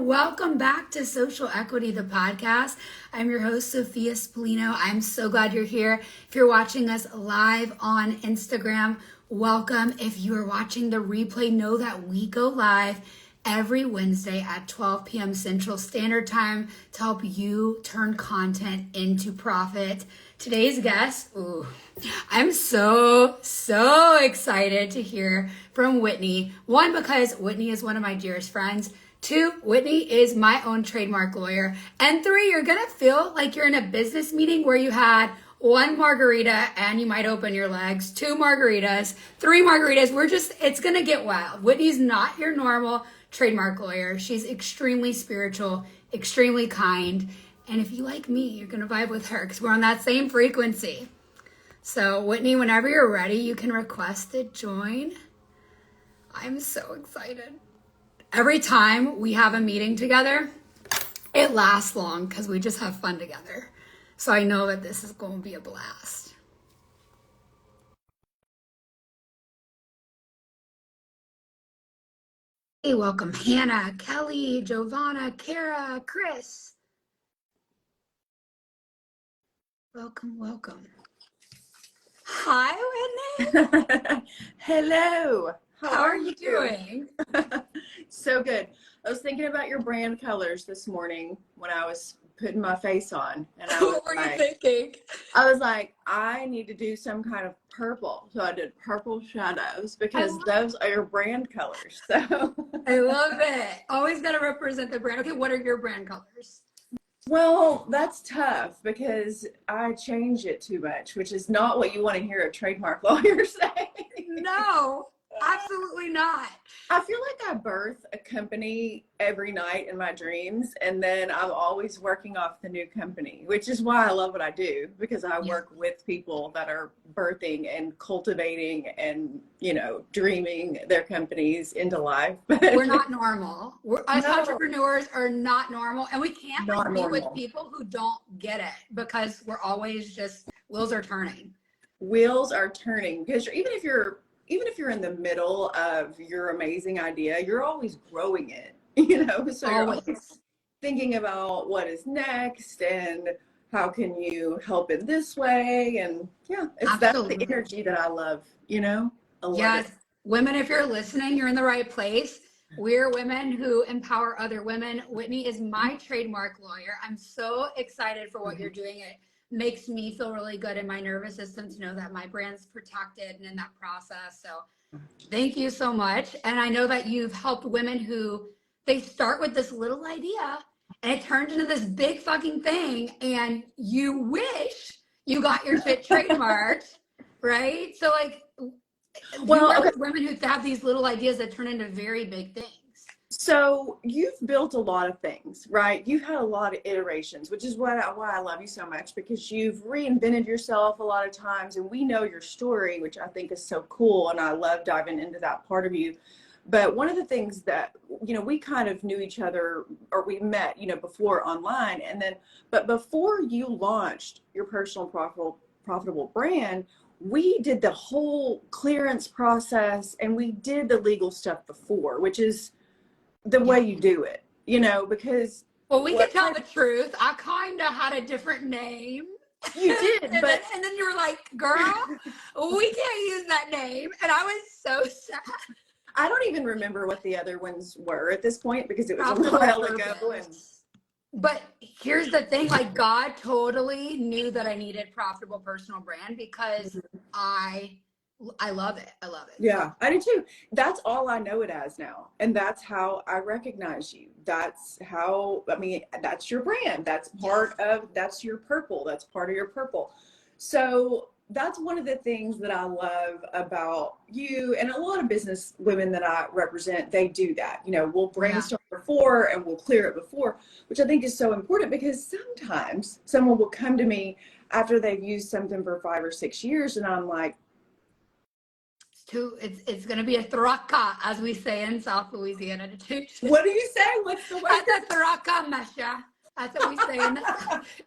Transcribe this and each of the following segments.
Welcome back to Social Equity, the podcast. I'm your host, Sophia Spolino. I'm so glad you're here. If you're watching us live on Instagram, welcome. If you are watching the replay, know that we go live every Wednesday at 12 p.m. Central Standard Time to help you turn content into profit. Today's guest, I'm so excited to hear from Whitney. One, because Whitney is one of my dearest friends. Two, Whitney is my own trademark lawyer. And three, you're going to feel like you're in a business meeting where you had one margarita and you might open your legs, two margaritas, three margaritas. It's going to get wild. Whitney's not your normal trademark lawyer. She's extremely spiritual, extremely kind. And if you like me, you're going to vibe with her because we're on that same frequency. So Whitney, whenever you're ready, you can request to join. I'm so excited. Every time we have a meeting together, it lasts long because we just have fun together. So I know that this is going to be a blast. Hey, welcome Hannah, Kelly, Giovanna, Kara, Chris. Welcome. Hi, Whitney. Hello. How are you doing? So good. I was thinking about your brand colors this morning when I was putting my face on. And What were you thinking? I was like, I need to do some kind of purple. So I did purple shadows because those are your brand colors. So I love it. Always got to represent the brand. Okay, what are your brand colors? Well, that's tough because I change it too much, which is not what you want to hear a trademark lawyer say. No, absolutely not. I feel like I birth a company every night in my dreams, and then I'm always working off the new company, which is why I love what I do, because I work with people that are birthing and cultivating and, dreaming their companies into life. We're not normal. Us entrepreneurs are not normal, and we can't be with people who don't get it because we're always just wheels are turning. Wheels are turning because even if you're in the middle of your amazing idea, you're always growing it, so you're always thinking about what is next and how can you help in this way. And that's the energy that I love, Yes. Women, if you're listening, you're in the right place. We're women who empower other women. Whitney is my trademark lawyer. I'm so excited for what you're doing. It makes me feel really good in my nervous system to know that my brand's protected and in that process. So thank you so much. And I know that you've helped women who they start with this little idea and it turns into this big fucking thing. And you wish you got your shit trademarked, right? So women who have these little ideas that turn into very big things. So you've built a lot of things, right? You've had a lot of iterations, which is why I love you so much, because you've reinvented yourself a lot of times, and we know your story, which I think is so cool. And I love diving into that part of you. But one of the things that, we kind of knew each other, or we met, before online, but before you launched your personal profitable brand, we did the whole clearance process and we did the legal stuff before, which is the way you do it, because. Well, we can tell the truth. I kind of had a different name. You did, and then you were like, girl, we can't use that name. And I was so sad. I don't even remember what the other ones were at this point because it was a while ago. But here's the thing, God totally knew that I needed profitable personal brand because I love it. I love it. Yeah, I do too. That's all I know it as now. And that's how I recognize you. That's that's your brand. That's that's your purple. That's part of your purple. So that's one of the things that I love about you and a lot of business women that I represent. They do that. We'll brainstorm before and we'll clear it before, which I think is so important because sometimes someone will come to me after they've used something for 5 or 6 years. And I'm like, it's going to be a thraka, as we say in South Louisiana. What do you say? What's the word? That's a thraka, Mesha. That's what we say.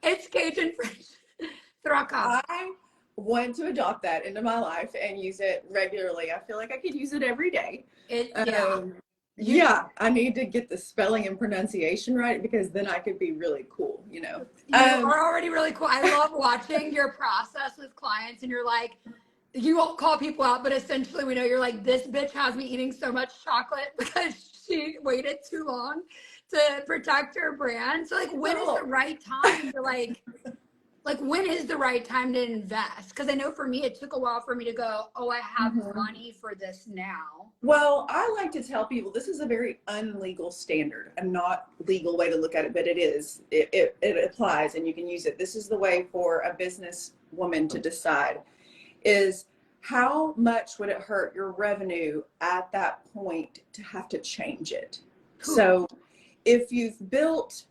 It's Cajun French. Thraka. I want to adopt that into my life and use it regularly. I feel like I could use it every day. Yeah, I need to get the spelling and pronunciation right because then I could be really cool, you know. You are already really cool. I love watching your process with clients, and you're like, you won't call people out, but essentially we know you're like, this bitch has me eating so much chocolate because she waited too long to protect her brand. So like, when is the right time to like when is the right time to invest? Because I know for me, it took a while for me to go, oh, I have money for this now. Well, I like to tell people this is a very unlegal standard, a not legal way to look at it, but it is. It applies and you can use it. This is the way for a business woman to decide is how much would it hurt your revenue at that point to have to change it? So if you've built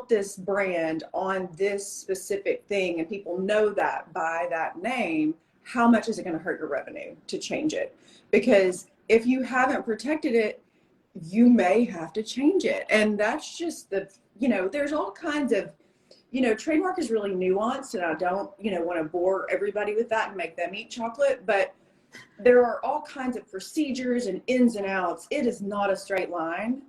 this brand on this specific thing and people know that by that name, how much is it going to hurt your revenue to change it? Because if you haven't protected it, you may have to change it. And that's just there's all kinds of, trademark is really nuanced, and I don't, want to bore everybody with that and make them eat chocolate, but there are all kinds of procedures and ins and outs. It is not a straight line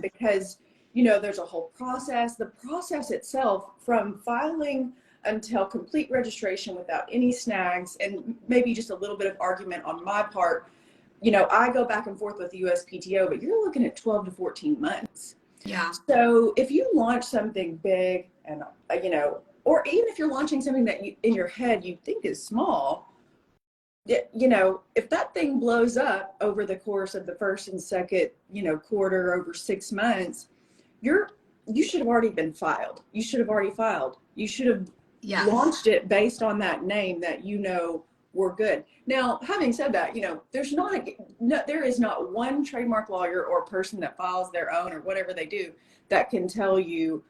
because, there's a whole process. The process itself from filing until complete registration without any snags and maybe just a little bit of argument on my part. I go back and forth with the USPTO, but you're looking at 12 to 14 months. Yeah. So if you launch something big and, or even if you're launching something that in your head you think is small, if that thing blows up over the course of the first and second, quarter over 6 months, you should have already been filed. You should have already filed. You should have launched it based on that name that we're good. Now, having said that, there is not one trademark lawyer or person that files their own or whatever they do that can tell you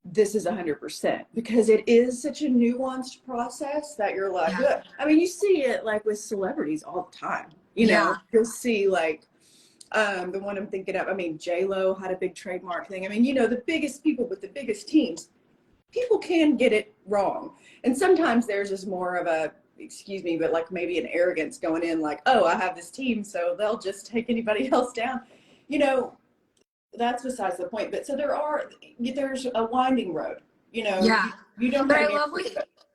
this is 100%, because it is such a nuanced process that you're like, ugh. I mean, you see it like with celebrities all the time, you'll see like, the one I'm thinking of, J-Lo had a big trademark thing. The biggest people with the biggest teams, people can get it wrong. And sometimes theirs is more of a, excuse me, but like maybe an arrogance going in like, oh, I have this team, so they'll just take anybody else down. That's besides the point. But so there's a winding road, you don't but I love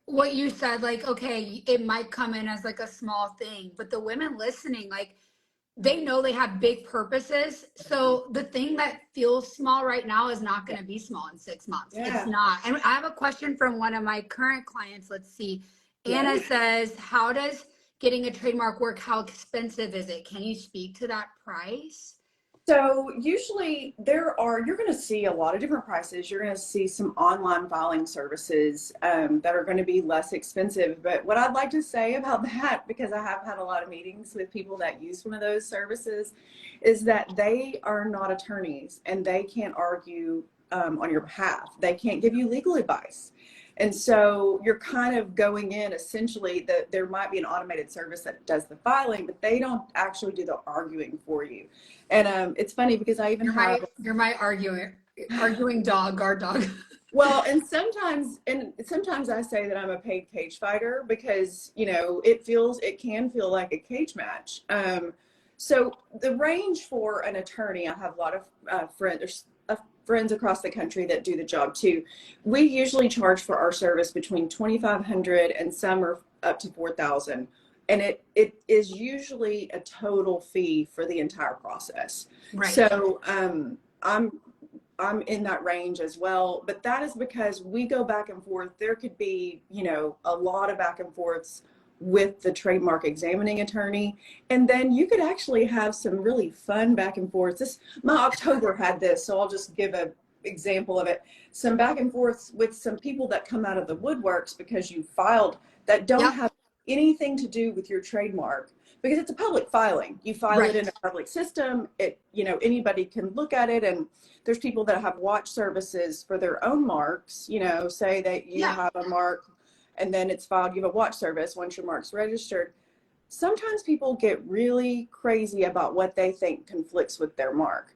what you said, like, okay, it might come in as like a small thing, but the women listening, like, they know they have big purposes. So the thing that feels small right now is not going to be small in 6 months. It's not. And I have a question from one of my current clients. Let's see. Anna says, how does getting a trademark work? How expensive is it? Can you speak to that price? So usually you're going to see a lot of different prices. You're going to see some online filing services that are going to be less expensive. But what I'd like to say about that, because I have had a lot of meetings with people that use one of those services, is that they are not attorneys and they can't argue on your behalf. They can't give you legal advice. And so you're kind of going in essentially there might be an automated service that does the filing, but they don't actually do the arguing for you. And it's funny because I even you're my arguing dog, guard dog. Well, and sometimes I say that I'm a paid cage fighter because, it can feel like a cage match. So the range for an attorney, I have a lot of friends across the country that do the job too. We usually charge for our service between $2,500 and some are up to $4,000. And it is usually a total fee for the entire process. Right. So I'm in that range as well, but that is because we go back and forth. There could be, a lot of back and forths with the trademark examining attorney. And then you could actually have some really fun back and forths. My October had this, so I'll just give an example of it. Some back and forths with some people that come out of the woodworks because you filed that don't have anything to do with your trademark, because it's a public filing. You file it in a public system. Anybody can look at it, and there's people that have watch services for their own marks, say that you have a mark and then it's filed, you have a watch service once your mark's registered. Sometimes people get really crazy about what they think conflicts with their mark.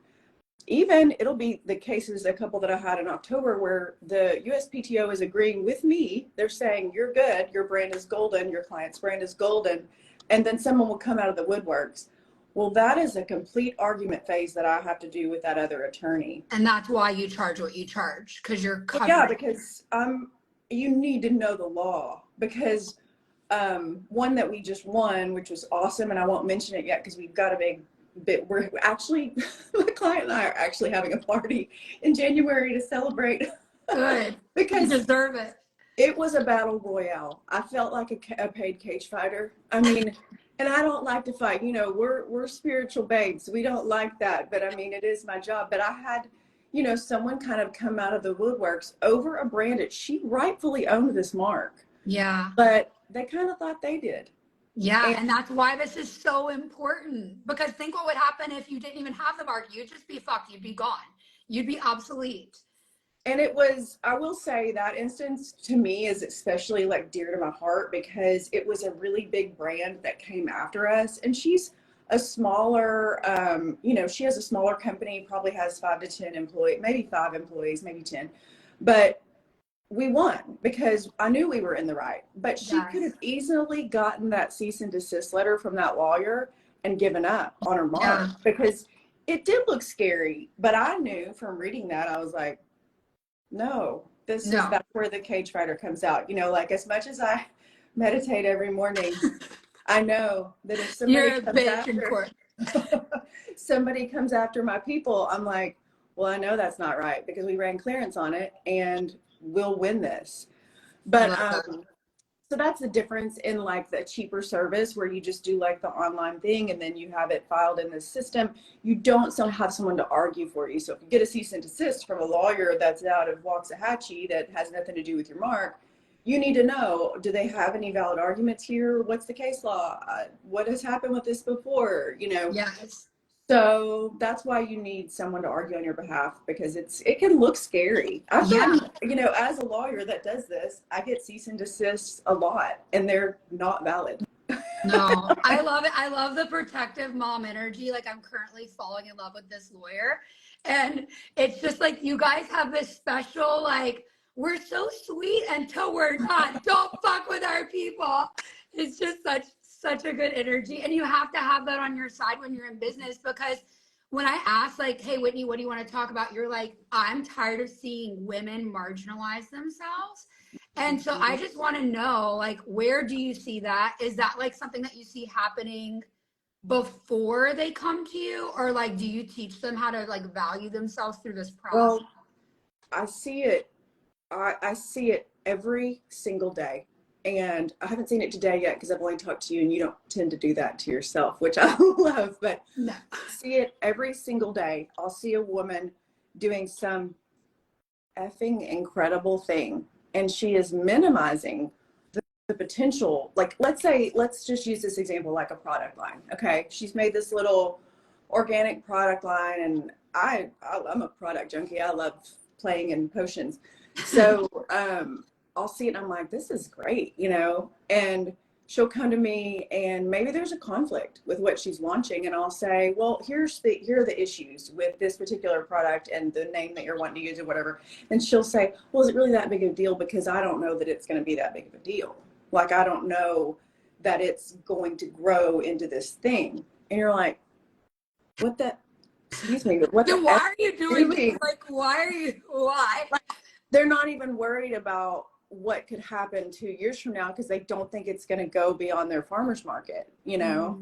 Even it'll be the cases, a couple that I had in October, where the USPTO is agreeing with me. They're saying, you're good, your brand is golden, your client's brand is golden. And then someone will come out of the woodworks. Well, that is a complete argument phase that I have to do with that other attorney. And that's why you charge what you charge, because you're covered. Yeah, because you need to know the law, because one that we just won, which was awesome, and I won't mention it yet because we've got a big bit. We're actually, my client and I are actually having a party in January to celebrate. Good. Because you deserve it. It was a battle royale. I felt like a paid cage fighter. I mean, and I don't like to fight. You know, we're spiritual babes. We don't like that. But I mean, it is my job. But I had, you know, someone kind of come out of the woodworks over a brand that she rightfully owned this mark. Yeah. But they kind of thought they did. Yeah, and that's why this is so important. Because think what would happen if you didn't even have the mark. You'd just be fucked. You'd be gone. You'd be obsolete. And it was, I will say that instance to me is especially like dear to my heart, because it was a really big brand that came after us. And she's a smaller, you know, she has a smaller company, probably has 5 to 10 employees, maybe 5 employees, maybe 10. But we won because I knew we were in the right. But she could have easily gotten that cease and desist letter from that lawyer and given up on her mark, because it did look scary. But I knew from reading that, I was like, no, that's where the cage fighter comes out. You know, like as much as I meditate every morning, I know that if somebody comes after my people, I'm like, well, I know that's not right, because we ran clearance on it and we'll win this. But so that's the difference in like the cheaper service where you just do like the online thing and then you have it filed in the system. You don't still have someone to argue for you. So if you get a cease and desist from a lawyer that's out of Waxahachie that has nothing to do with your mark, you need to know, do they have any valid arguments here? What's the case law? What has happened with this before? You know? Yes. So that's why you need someone to argue on your behalf, because it can look scary. I've gotten, you know, as a lawyer that does this, I get cease and desists a lot and they're not valid. No, I love it. I love the protective mom energy. Like I'm currently falling in love with this lawyer. And it's just like, you guys have this special, like, we're so sweet until we're not. Don't fuck with our people. It's just such a good energy. And you have to have that on your side when you're in business, because when I ask like, hey, Whitney, what do you want to talk about? You're like, I'm tired of seeing women marginalize themselves. And so I just want to know, like, where do you see that? Is that like something that you see happening before they come to you? Or like, do you teach them how to like value themselves through this process? Well, I see it. I see it every single day. And I haven't seen it today yet because I've only talked to you and you don't tend to do that to yourself, which I love, but I see it every single day. I'll see a woman doing some effing incredible thing and she is minimizing the potential. Like, let's just use this example, like a product line. Okay. She's made this little organic product line and I'm a product junkie. I love playing in potions. So, I'll see it and I'm like, this is great, you know, and she'll come to me and maybe there's a conflict with what she's launching. And I'll say, well, here are the issues with this particular product and the name that you're wanting to use or whatever. And she'll say, well, is it really that big of a deal? Because I don't know that it's going to be that big of a deal. Like, I don't know that it's going to grow into this thing. And you're like, excuse me, why are you doing this? Like, why? Like, they're not even worried about what could happen 2 years from now because they don't think it's going to go beyond their farmer's market, you know?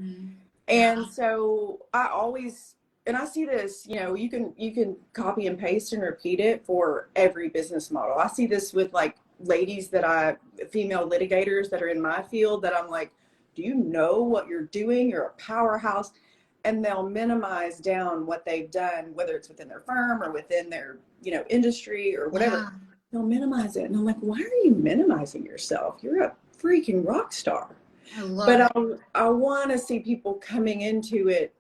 And so I always, and I see this, you know, you can copy and paste and repeat it for every business model. I see this with like ladies female litigators that are in my field that I'm like, do you know what you're doing? You're a powerhouse. And they'll minimize down what they've done, whether it's within their firm or within their, you know, industry or whatever. They'll minimize it. And I'm like, why are you minimizing yourself? You're a freaking rock star. I want to see people coming into it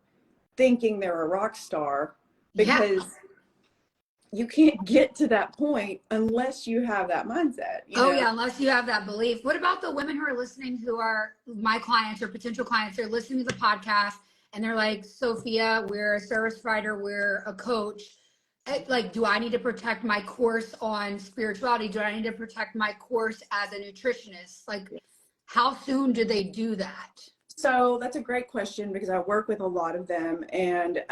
thinking they're a rock star, because you can't get to that point unless you have that mindset. You know? Unless you have that belief. What about the women who are listening, who are my clients or potential clients? They're listening to the podcast and they're like, Sophia, we're a service provider, we're a coach. Like, do I need to protect my course on spirituality? Do I need to protect my course as a nutritionist? Like, how soon do they do that? So that's a great question because I work with a lot of them. And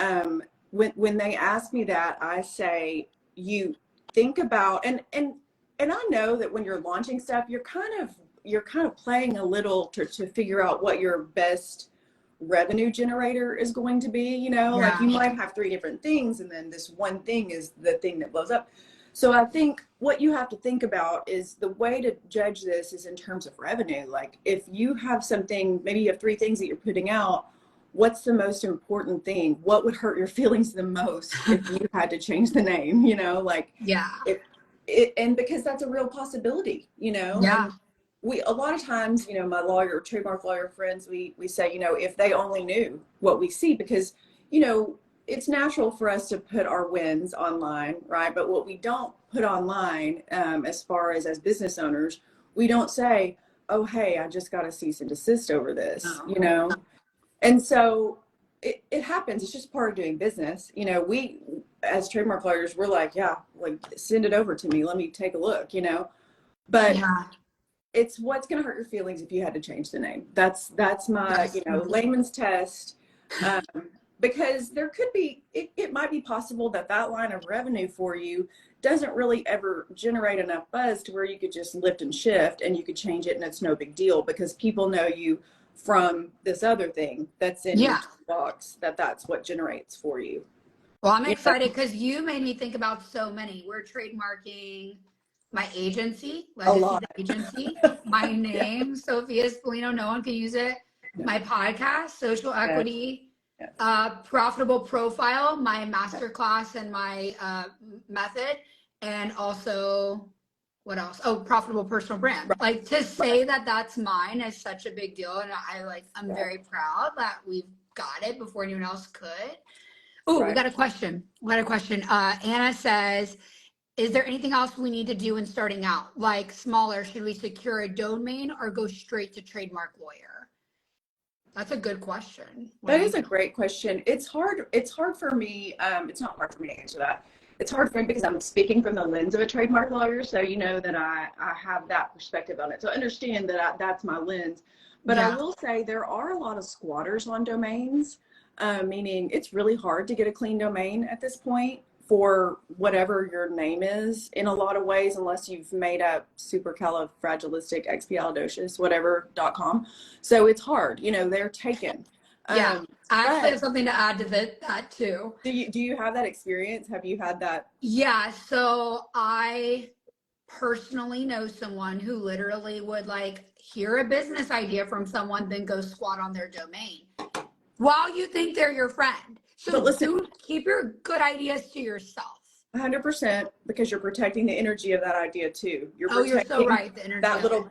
when they ask me that, I say, you think about, and I know that when you're launching stuff, you're kind of playing a little to figure out what your best revenue generator is going to be, like Yeah. you might have three different things and then this one thing is the thing that blows up. So I think what you have to think about is the way to judge this is in terms of revenue. Like if you have something, maybe you have three things that you're putting out, what's the most important thing? What would hurt your feelings the most if you had to change the name, like Yeah. if and because that's a real possibility, Yeah. and we a lot of times, my lawyer, trademark lawyer friends, we say, if they only knew what we see, because it's natural for us to put our wins online, right? But what we don't put online, as far as business owners, we don't say, oh hey, I just got a cease and desist over this, and so it happens. It's just part of doing business. We as trademark lawyers, we're like, yeah, like send it over to me, let me take a look, but Yeah. it's what's going to hurt your feelings if you had to change the name. That's my, Yes. layman's test. Um, because there could be, it might be possible that line of revenue for you doesn't really ever generate enough buzz to where you could just lift and shift and you could change it and it's no big deal because people know you from this other thing that's in your Yeah. box, that's what generates for you. Well, I'm You know? excited because you made me think about so many. We're trademarking my agency, A Legacy lot. the Agency, my Yeah. name, Sophia Spallino, no one can use it. No. My podcast, Social Yes. Equity, Yes. Profitable Profile, my masterclass and my method, and also what else? Oh, Profitable Personal Brand. Right. Like to say that that's mine is such a big deal, and I'm Yeah. very proud that we've got it before anyone else could. Oh, we Right. got a question. Anna says, is there anything else we need to do in starting out? Like smaller, should we secure a domain or go straight to trademark lawyer? That's a good question. That is a great question. It's hard for me. It's not hard for me to answer that. It's hard for me because I'm speaking from the lens of a trademark lawyer. So you know that I have that perspective on it. So understand that that's my lens. But I Yeah. will say there are a lot of squatters on domains, meaning it's really hard to get a clean domain at this point for whatever your name is in a lot of ways, unless you've made up supercalifragilisticexpialidocious, whatever.com. So it's hard, they're taken. Yeah. I actually have But something to add to that too. do you have that experience? Have you had that? Yeah. So I personally know someone who literally would like hear a business idea from someone, then go squat on their domain while you think they're your friend. So But listen, keep your good ideas to yourself. 100%, because you're protecting the energy of that idea too. You're Oh, you're so protecting right. The energy that of little it.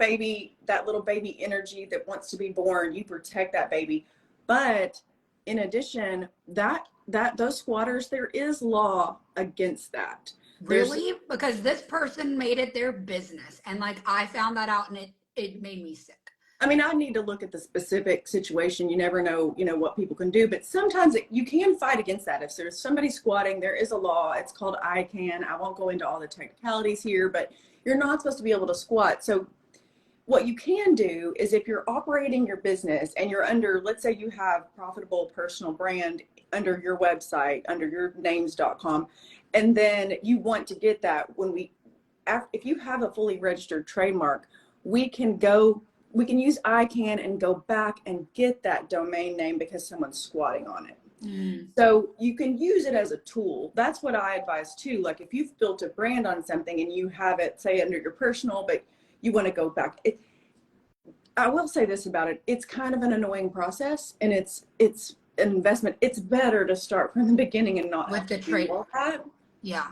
baby, energy that wants to be born. You protect that baby. But in addition, those squatters, there is law against that. Really? Because this person made it their business. And like I found that out and it made me sick. I mean, I need to look at the specific situation. You never know, what people can do, but sometimes you can fight against that. If there's somebody squatting, there is a law. It's called ICANN. I won't go into all the technicalities here, but you're not supposed to be able to squat. So what you can do is if you're operating your business and you're under, let's say you have Profitable Personal Brand under your website, under your names.com, and then you want to get that if you have a fully registered trademark, we can use ICANN and go back and get that domain name because someone's squatting on it. So you can use it as a tool. That's what I advise too. Like if you've built a brand on something and you have it, say, under your personal, but you want to go back. I will say this about it. It's kind of an annoying process and it's an investment. It's better to start from the beginning and not have to do all that. Yeah.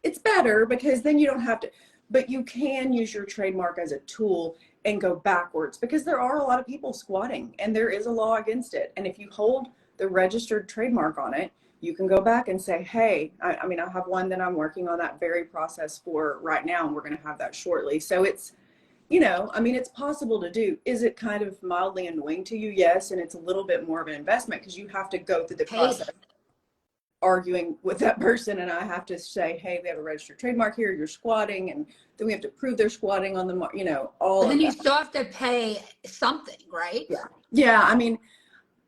It's better because then you don't have to, but you can use your trademark as a tool and go backwards because there are a lot of people squatting and there is a law against it. And if you hold the registered trademark on it, you can go back and say, hey, I have one that I'm working on that very process for right now, and we're going to have that shortly. So it's, it's possible to do. Is it kind of mildly annoying to you? Yes. And it's a little bit more of an investment because you have to go through the process. arguing with that person, and I have to say, hey, we have a registered trademark here, you're squatting, and then we have to prove they're squatting on the, all But of then you that. still have to pay something, right? Yeah. I mean,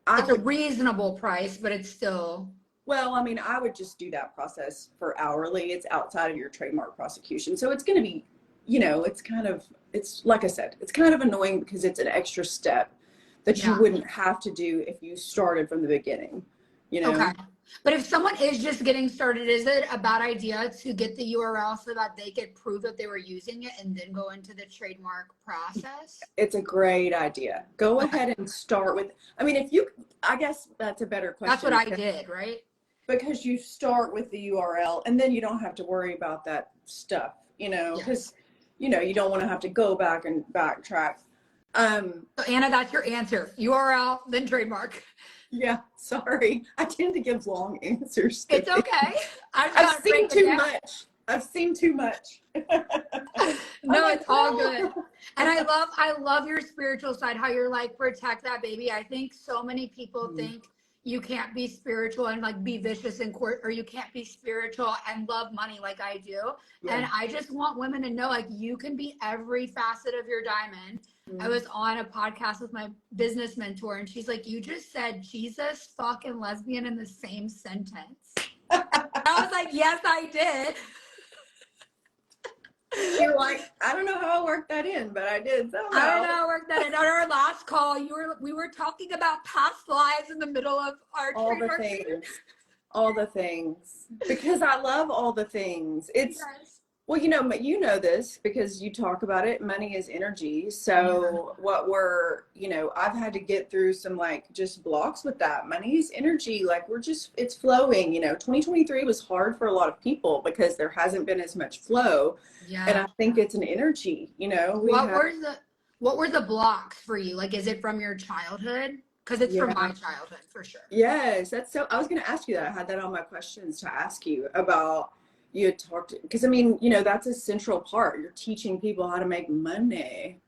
It's a reasonable price, but it's still. Well, I mean, I would just do that process for hourly. It's outside of your trademark prosecution. So it's going to be, it's like I said, it's kind of annoying because it's an extra step that you wouldn't have to do if you started from the beginning, Okay. But if someone is just getting started, is it a bad idea to get the URL so that they could prove that they were using it and then go into the trademark process? It's a great idea. Go ahead and start with, I guess that's a better question. That's what I did, right? Because you start with the URL and then you don't have to worry about that stuff, because, you don't want to have to go back and backtrack. So Anna, that's your answer. URL, then trademark. Yeah, sorry. I tend to give long answers. It's okay. I've seen too much. I've seen too much. No, it's all good. And I love your spiritual side, how you're like, protect that baby. I think so many people think you can't be spiritual and like be vicious in court, or you can't be spiritual and love money like I do. Yeah. And I just want women to know, like, you can be every facet of your diamond. I was on a podcast with my business mentor, and she's like, you just said Jesus, fuck, and lesbian in the same sentence. I was like, yes, I did. You're like, I don't know how I worked that in, but I did somehow. I don't know how I worked that in. On our last call, we were talking about past lives in the middle of our trademark. All the things. Because I love all the things. It's well, you know this because you talk about it. Money is energy. So what I've had to get through some like just blocks with that. Money is energy. Like it's flowing. 2023 was hard for a lot of people because there hasn't been as much flow. Yeah. And I think it's an energy. What were the blocks for you? Like, is it from your childhood? Because it's from my childhood for sure. Yes, I was going to ask you that. I had that on my questions to ask you about. You had talked, because that's a central part. You're teaching people how to make money,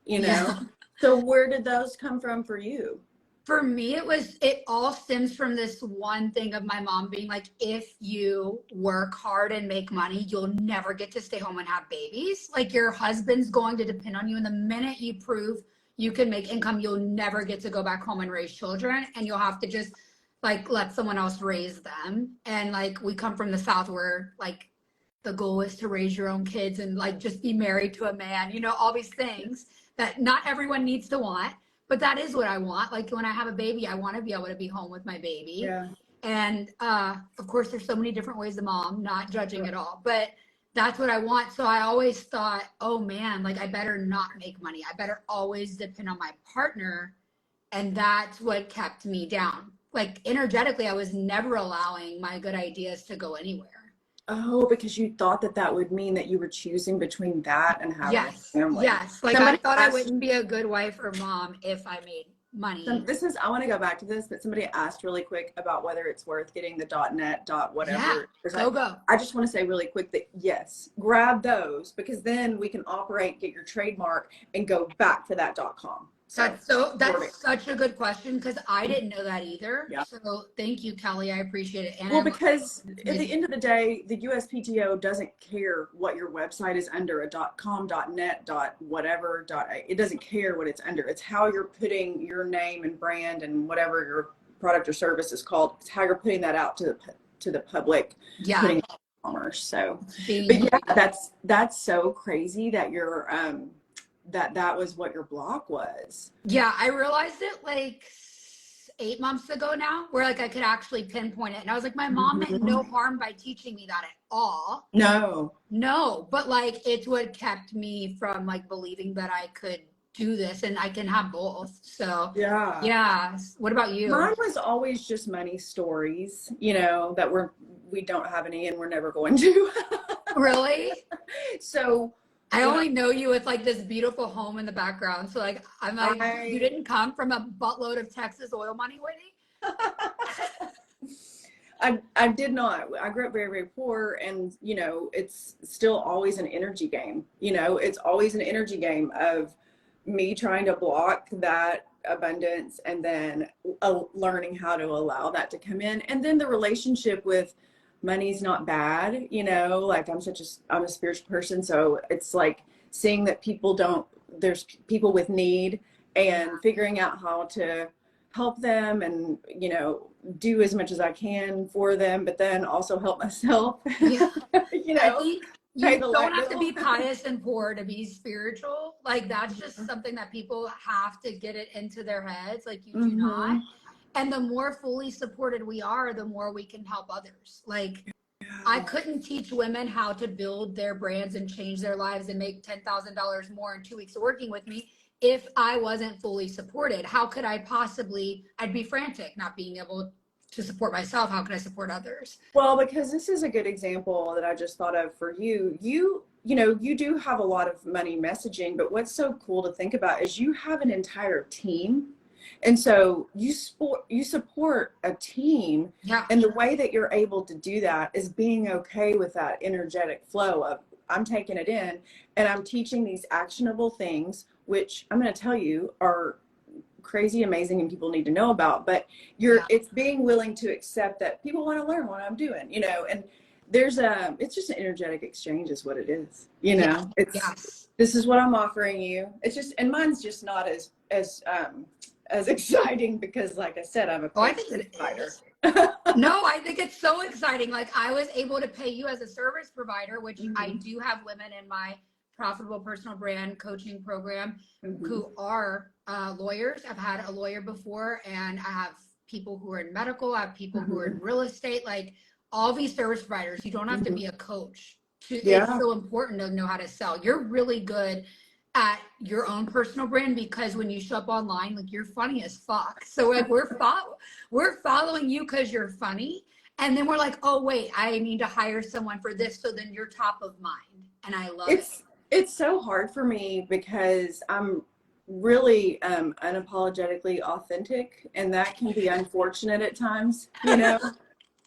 So where did those come from for you? For me, it all stems from this one thing of my mom being like, if you work hard and make money, you'll never get to stay home and have babies. Like, your husband's going to depend on you. And the minute you prove you can make income, you'll never get to go back home and raise children. And you'll have to just like let someone else raise them. And like, we come from the South where like, the goal is to raise your own kids and like just be married to a man, all these things that not everyone needs to want, but that is what I want. Like, when I have a baby, I want to be able to be home with my baby. Yeah. And of course, there's so many different ways to mom, not judging at all, but that's what I want. So I always thought, oh man, like I better not make money. I better always depend on my partner. And that's what kept me down. Like, energetically, I was never allowing my good ideas to go anywhere. Oh, because you thought that would mean that you were choosing between that and having a family. Yes. Like, I thought I wouldn't be a good wife or mom if I made money. I want to go back to this, but somebody asked really quick about whether it's worth getting the .net, whatever. Yeah, go. I just want to say really quick that yes, grab those, because then we can operate, get your trademark, and go back to that .com. That's such a good question, because I didn't know that either. Yeah. So thank you, Kelly. I appreciate it. And because at the end of the day, the USPTO doesn't care what your website is under, a .com, .net, whatever, it doesn't care what it's under. It's how you're putting your name and brand and whatever your product or service is called. It's how you're putting that out to the public. Yeah. Putting it in commerce. So, but yeah, that's so crazy that you're that was what your block was. Yeah, I realized it like 8 months ago now, where like I could actually pinpoint it. And I was like, my mom meant no harm by teaching me that at all. No, but like it's what kept me from like believing that I could do this and I can have both. So yeah. What about you? Mine was always just money stories, that we don't have any and we're never going to. Really? So I only know you with like this beautiful home in the background. So like, I'm like, you didn't come from a buttload of Texas oil money, Whitney? I did not. I grew up very, very poor, and it's still always an energy game. It's always an energy game of me trying to block that abundance and then learning how to allow that to come in. And then the relationship with money's not bad, you know, like I'm a spiritual person. So it's like seeing that there's people with need and figuring out how to help them and, you know, do as much as I can for them, but then also help myself, Yeah. you know, I think pay you the don't light have to bill. be pious and poor to be spiritual. Like that's just something that people have to get it into their heads. Like you do not. Mm-hmm. And the more fully supported we are, the more we can help others. Like I couldn't teach women how to build their brands and change their lives and make $10,000 more in 2 weeks of working with me if I wasn't fully supported. How could I possibly, I'd be frantic not being able to support myself. How can I support others? Well, because this is a good example that I just thought of for you. You know, you do have a lot of money messaging, but what's so cool to think about is you have an entire team. And so you support a team. Yeah. And the way that you're able to do that is being okay with that energetic flow of I'm taking it in and I'm teaching these actionable things, which I'm going to tell you are crazy amazing and people need to know about, but it's being willing to accept that people want to learn what I'm doing, you know, and it's just an energetic exchange is what it is, you know. This is what I'm offering you. It's just, and mine's just not as exciting because like I said, I'm a fighter. No, I think it's so exciting. Like I was able to pay you as a service provider, which I do have women in my profitable personal brand coaching program who are lawyers. I've had a lawyer before, and I have people who are in medical. I have people who are in real estate. Like all these service providers, you don't have to be a coach. It's so important to know how to sell. You're really good at your own personal brand because when you show up online, like you're funny as fuck. So like we're following you because you're funny, and then we're like, oh wait, I need to hire someone for this. So then you're top of mind, and I love it. It's so hard for me because I'm really unapologetically authentic, and that can be unfortunate at times, you know.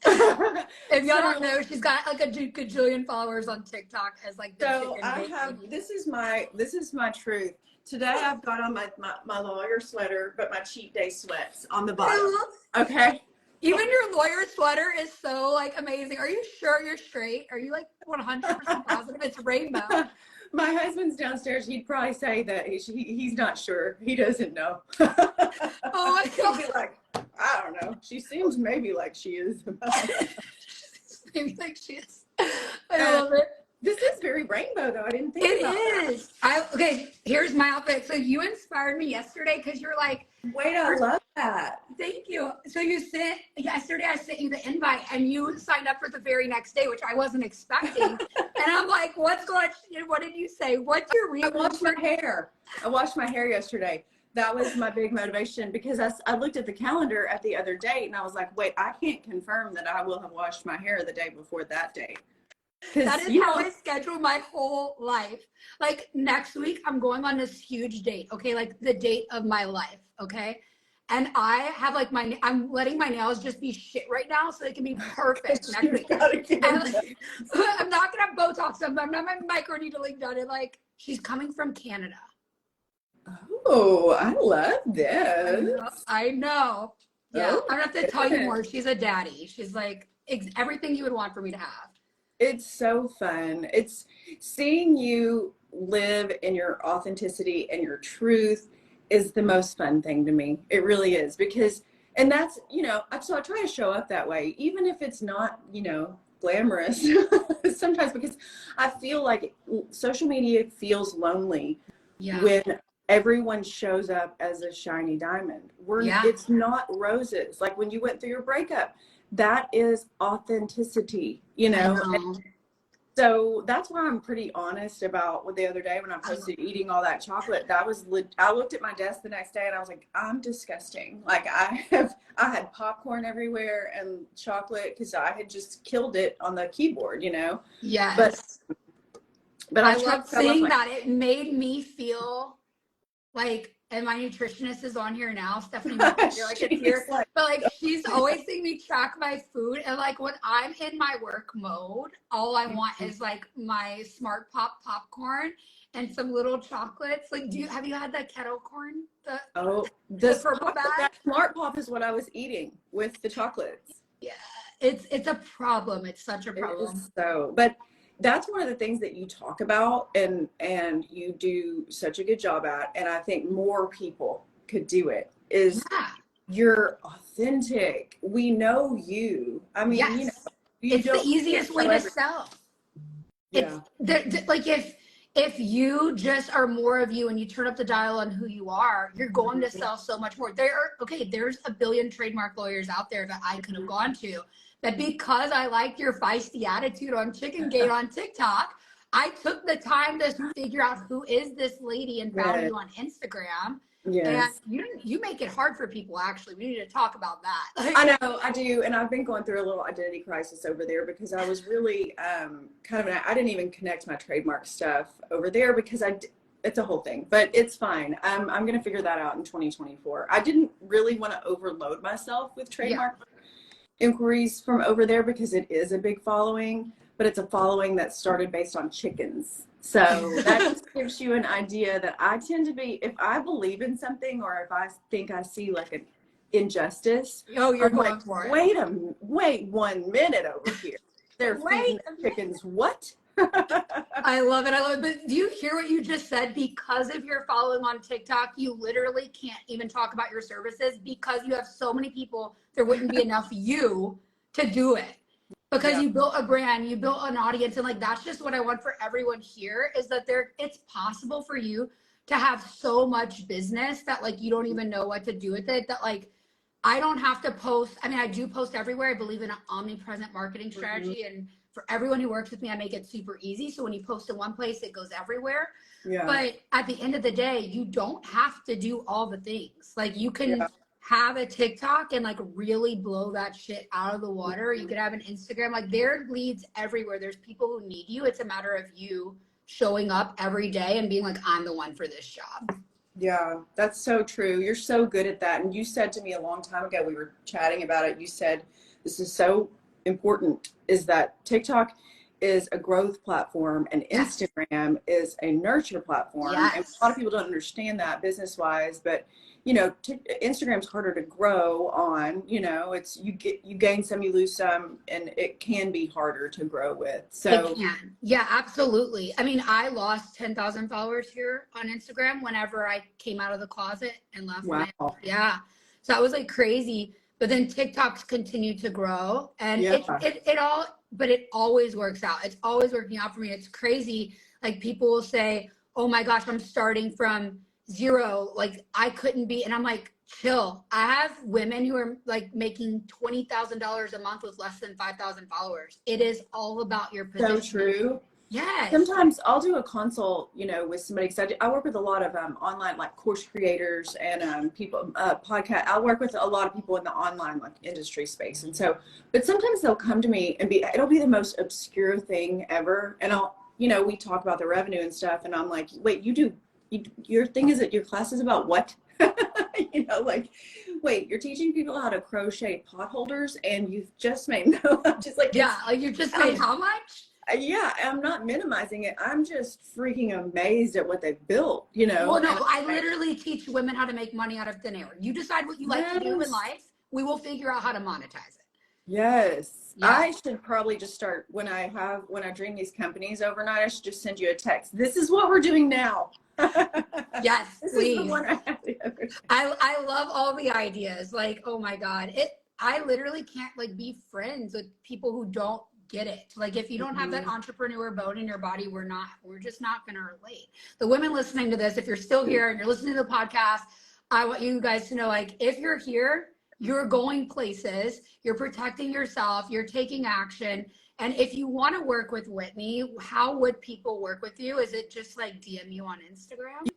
If y'all don't know, she's got like a gajillion followers on TikTok as like the so I have this is my truth. Today I've got on my lawyer sweater, but my cheat day sweats on the bottom. Okay. Even your lawyer sweater is so like amazing. Are you sure you're straight? Are you like 100% positive it's rainbow? My husband's downstairs. He'd probably say that he's not sure. He doesn't know. Oh my God. He'd be like, I don't know. She seems maybe like she is. Maybe like she is. I love it. This is very rainbow, though. I didn't think about that. It is. Okay, here's my outfit. So you inspired me yesterday because you're like, wait, I love that. Thank you. So yesterday I sent you the invite and you signed up for the very next day, which I wasn't expecting. And I'm like, what's going on? What did you say? What's your reason? I washed my hair yesterday. That was my big motivation because I looked at the calendar at the other date and I was like, wait, I can't confirm that I will have washed my hair the day before that date. That is how I schedule my whole life. Like next week, I'm going on this huge date. Okay. Like the date of my life. Okay. And I have like I'm letting my nails just be shit right now so they can be perfect next week. I'm not going to have Botox them. I'm not my microneedling done. And like, she's coming from Canada. Oh, I love this. I know. Yeah. Oh, I don't have to tell you more. She's a daddy. She's like everything you would want for me to have. It's so fun. It's seeing you live in your authenticity and your truth is the most fun thing to me. It really is because, and that's, you know, so I try to show up that way, even if it's not, you know, glamorous sometimes because I feel like social media feels lonely when everyone shows up as a shiny diamond. It's not roses. Like when you went through your breakup, that is authenticity, you know? So that's why I'm pretty honest about what the other day when I posted eating all that chocolate, I looked at my desk the next day and I was like, I'm disgusting. Like I had popcorn everywhere and chocolate because I had just killed it on the keyboard, you know? Yes. But I love seeing that. It made me feel like, and my nutritionist is on here now, Stephanie. You're like, it's here. But like, she's always seeing me track my food. And like, when I'm in my work mode, all I want is like my Smart Pop popcorn and some little chocolates. Like, have you had that kettle corn? The purple bag? That Smart Pop is what I was eating with the chocolates. Yes. It's a problem. It's such a problem. But that's one of the things that you talk about and you do such a good job at, and I think more people could do it, is Yeah. you're authentic. We know you. I mean, you know, Yes. you It's the don't easiest way to sell. It's yeah. like if you just are more of you and you turn up the dial on who you are, you're going to sell so much more. There's a billion trademark lawyers out there that I could have gone to, but because I liked your feisty attitude on Chicken Gate on TikTok, I took the time to figure out who is this lady and found Yes. you on Instagram. And Yes. you make it hard for people. Actually, we need to talk about that. I know, I do, and I've been going through a little identity crisis over there because I was really I didn't even connect my trademark stuff over there because it's a whole thing, but it's fine. I'm going to figure that out in 2024. I didn't really want to overload myself with trademark inquiries from over there because it is a big following, but it's a following that started based on chickens. So that just gives you an idea that I tend to be, if I believe in something or if I think I see like an injustice, You're I'm going like, for it. wait 1 minute over here. They're feeding the chickens what? I love it. I love it. But do you hear what you just said? Because if you're following on TikTok, you literally can't even talk about your services because you have so many people. There wouldn't be enough you to do it because you built a brand, you built an audience. And like, that's just what I want for everyone here is that it's possible for you to have so much business that like, you don't even know what to do with it. That like, I don't have to post. I mean, I do post everywhere. I believe in an omnipresent marketing strategy. And for everyone who works with me, I make it super easy. So when you post in one place, it goes everywhere. Yeah. But at the end of the day, you don't have to do all the things. Like you can have a TikTok and like really blow that shit out of the water. You could have an Instagram. Like there are leads everywhere. There's people who need you. It's a matter of you showing up every day and being like, I'm the one for this job. Yeah, that's so true. You're so good at that. And you said to me a long time ago, we were chatting about it. You said, this is so important, is that TikTok is a growth platform and Instagram is a nurture platform. Yes. And a lot of people don't understand that business wise, but you know, Instagram's harder to grow on, you know, it's, you gain some, you lose some, and it can be harder to grow with. So it can. Yeah, absolutely. I mean, I lost 10,000 followers here on Instagram whenever I came out of the closet and left. wow. So that was like crazy. But then TikTok's continued to grow and it always works out. It's always working out for me. It's crazy. Like people will say, oh my gosh, I'm starting from zero. Like I couldn't be. And I'm like, chill. I have women who are like making $20,000 a month with less than 5,000 followers. It is all about your position. So true. Yes. Sometimes I'll do a consult, you know, with somebody because I work with a lot of online like course creators and people podcast. I work with a lot of people in the online like industry space, and so, but sometimes they'll come to me and it'll be the most obscure thing ever, and we talk about the revenue and stuff, and I'm like, wait, your thing is that your class is about what? You know, like, wait, you're teaching people how to crochet pot holders, and you've just made I'm just like, like you just made how much? Yeah, I'm not minimizing it. I'm just freaking amazed at what they've built, you know. Well, no, I literally teach women how to make money out of thin air. You decide what you like to do in life. We will figure out how to monetize it. Yes. I should probably just start when I dream these companies overnight, I should just send you a text. This is what we're doing now. Yes, please. Is the one I have the other day. I love all the ideas. Like, oh my God. I literally can't like be friends with people who don't get it. Like if you don't have that entrepreneur bone in your body, we're just not going to relate. The women listening to this, if you're still here and you're listening to the podcast, I want you guys to know, like, if you're here, you're going places, you're protecting yourself, you're taking action. And if you want to work with Whitney, how would people work with you? Is it just like DM you on Instagram?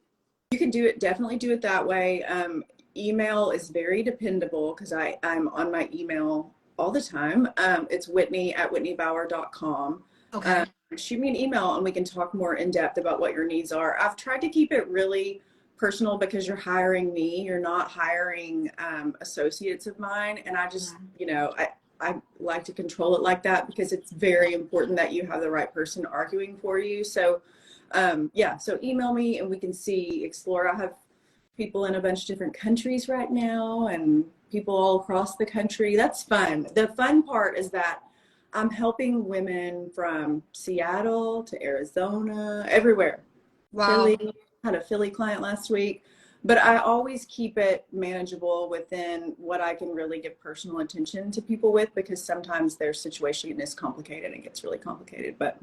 You can definitely do it that way. Email is very dependable because I'm on my email all the time. It's Whitney@whitneybauer.com. Okay. Shoot me an email and we can talk more in depth about what your needs are. I've tried to keep it really personal because you're hiring me. You're not hiring associates of mine. And I just, I like to control it like that because it's very important that you have the right person arguing for you. So, so email me and we can explore. I have people in a bunch of different countries right now and people all across the country. That's fun. The fun part is that I'm helping women from Seattle to Arizona, everywhere. Wow. Philly, had a Philly client last week, but I always keep it manageable within what I can really give personal attention to people with, because sometimes their situation is complicated. It gets really complicated, but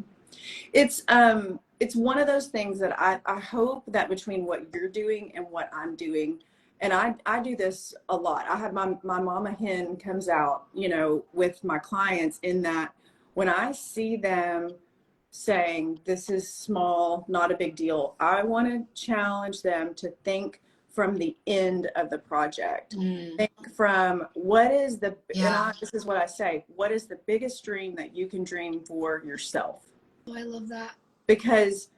it's one of those things that I hope that between what you're doing and what I'm doing, and I do this a lot. I have my mama hen comes out, you know, with my clients, in that when I see them saying this is small, not a big deal, I want to challenge them to think from the end of the project. Think from what is the, this is what I say, what is the biggest dream that you can dream for yourself? Oh, I love that. Because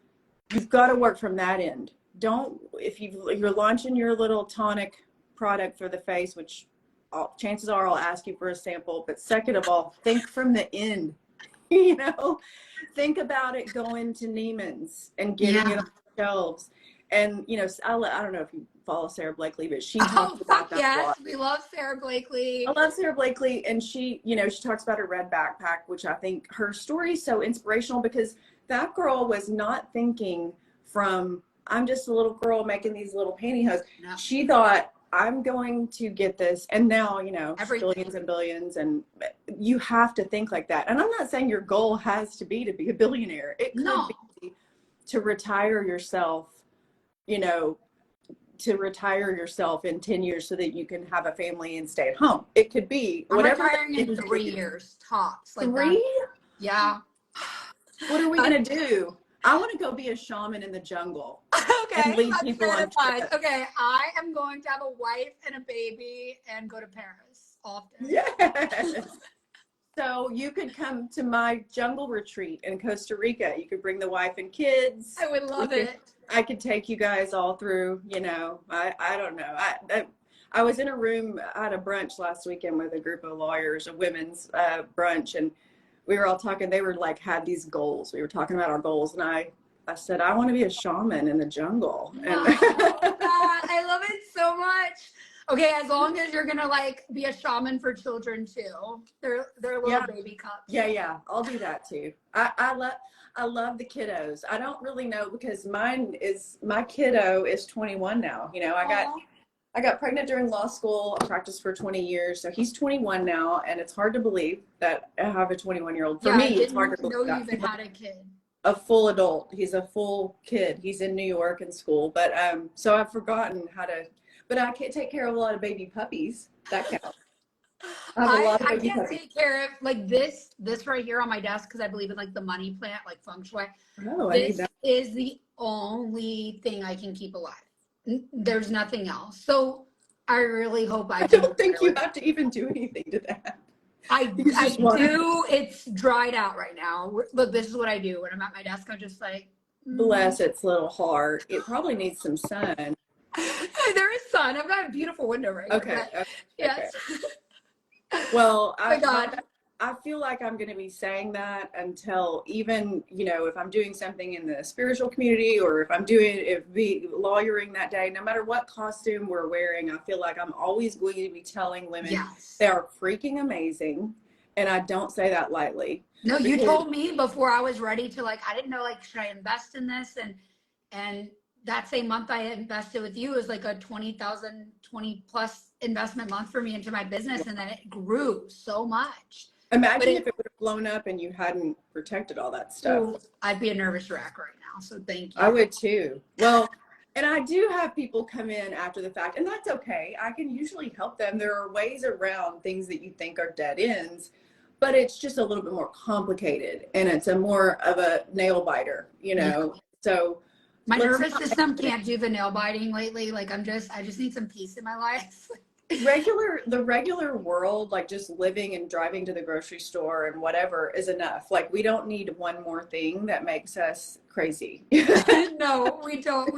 you've got to work from that end. Don't, if you're launching your little tonic product for the face, which chances are I'll ask you for a sample, but second of all, think from the end. You know, think about it going to Neiman's and getting it on the shelves. And, you know, I don't know if you follow Sarah Blakely, but she talks about that a lot. We love Sarah Blakely. I love Sarah Blakely. And she, you know, she talks about her red backpack, which I think her story is so inspirational, because that girl was not thinking from, I'm just a little girl making these little pantyhose. No. She thought, I'm going to get this. And now, you know, billions and billions, and you have to think like that. And I'm not saying your goal has to be a billionaire. It could be to retire yourself, you know, to retire yourself in 10 years so that you can have a family and stay at home. It could be whatever. I'm retiring in 3 years tops. Like 3? That. Yeah. What are we going to do? I want to go be a shaman in the jungle. Okay, and lead people on trips. Okay, I am going to have a wife and a baby and go to Paris often. Yes. So you could come to my jungle retreat in Costa Rica. You could bring the wife and kids. I would love it. I could take you guys all through, you know, I don't know. I was in a room, I had a brunch last weekend with a group of lawyers, a women's brunch, and we were all talking. They were like, had these goals. We were talking about our goals, and I said, I want to be a shaman in the jungle. And I love it so much. Okay, as long as you're gonna like be a shaman for children too. They're little baby cups. Yeah, I'll do that too. I love the kiddos. I don't really know, because my kiddo is 21 now. You know, I got pregnant during law school. I practiced for 20 years. So he's 21 now, and it's hard to believe that I have a 21-year-old. For me, it's hard to believe that. You even had a kid. A full adult. He's a full kid. He's in New York in school. But so I've forgotten how to, but I can't take care of a lot of baby puppies. That counts. I can't take care of like this right here on my desk, because I believe in like the money plant, like feng shui. Oh, this is the only thing I can keep alive. There's nothing else. So I really hope I don't think you have to even do anything to that. I do. It's dried out right now. Look, this is what I do when I'm at my desk. I'm just like, bless its little heart. It probably needs some sun. There is sun. I've got a beautiful window right here. Okay. Yes. Well, oh my God. I feel like I'm going to be saying that until, even, you know, if I'm doing something in the spiritual community, or if I'm lawyering that day, no matter what costume we're wearing, I feel like I'm always going to be telling women they are freaking amazing. And I don't say that lightly. No, you told me before I was ready to, like, I didn't know, like, should I invest in this? And that same month I invested with you was like a 20 plus investment month for me into my business. And then it grew so much. Imagine if it would have blown up and you hadn't protected all that stuff. I'd be a nervous wreck right now. So thank you. I would too. Well, and I do have people come in after the fact, and that's okay. I can usually help them. There are ways around things that you think are dead ends, but it's just a little bit more complicated, and it's a more of a nail biter, you know? Yeah. So my nervous system can't do the nail biting lately. Like I just need some peace in my life. The regular world, like just living and driving to the grocery store and whatever, is enough. Like we don't need one more thing that makes us crazy. No, we don't.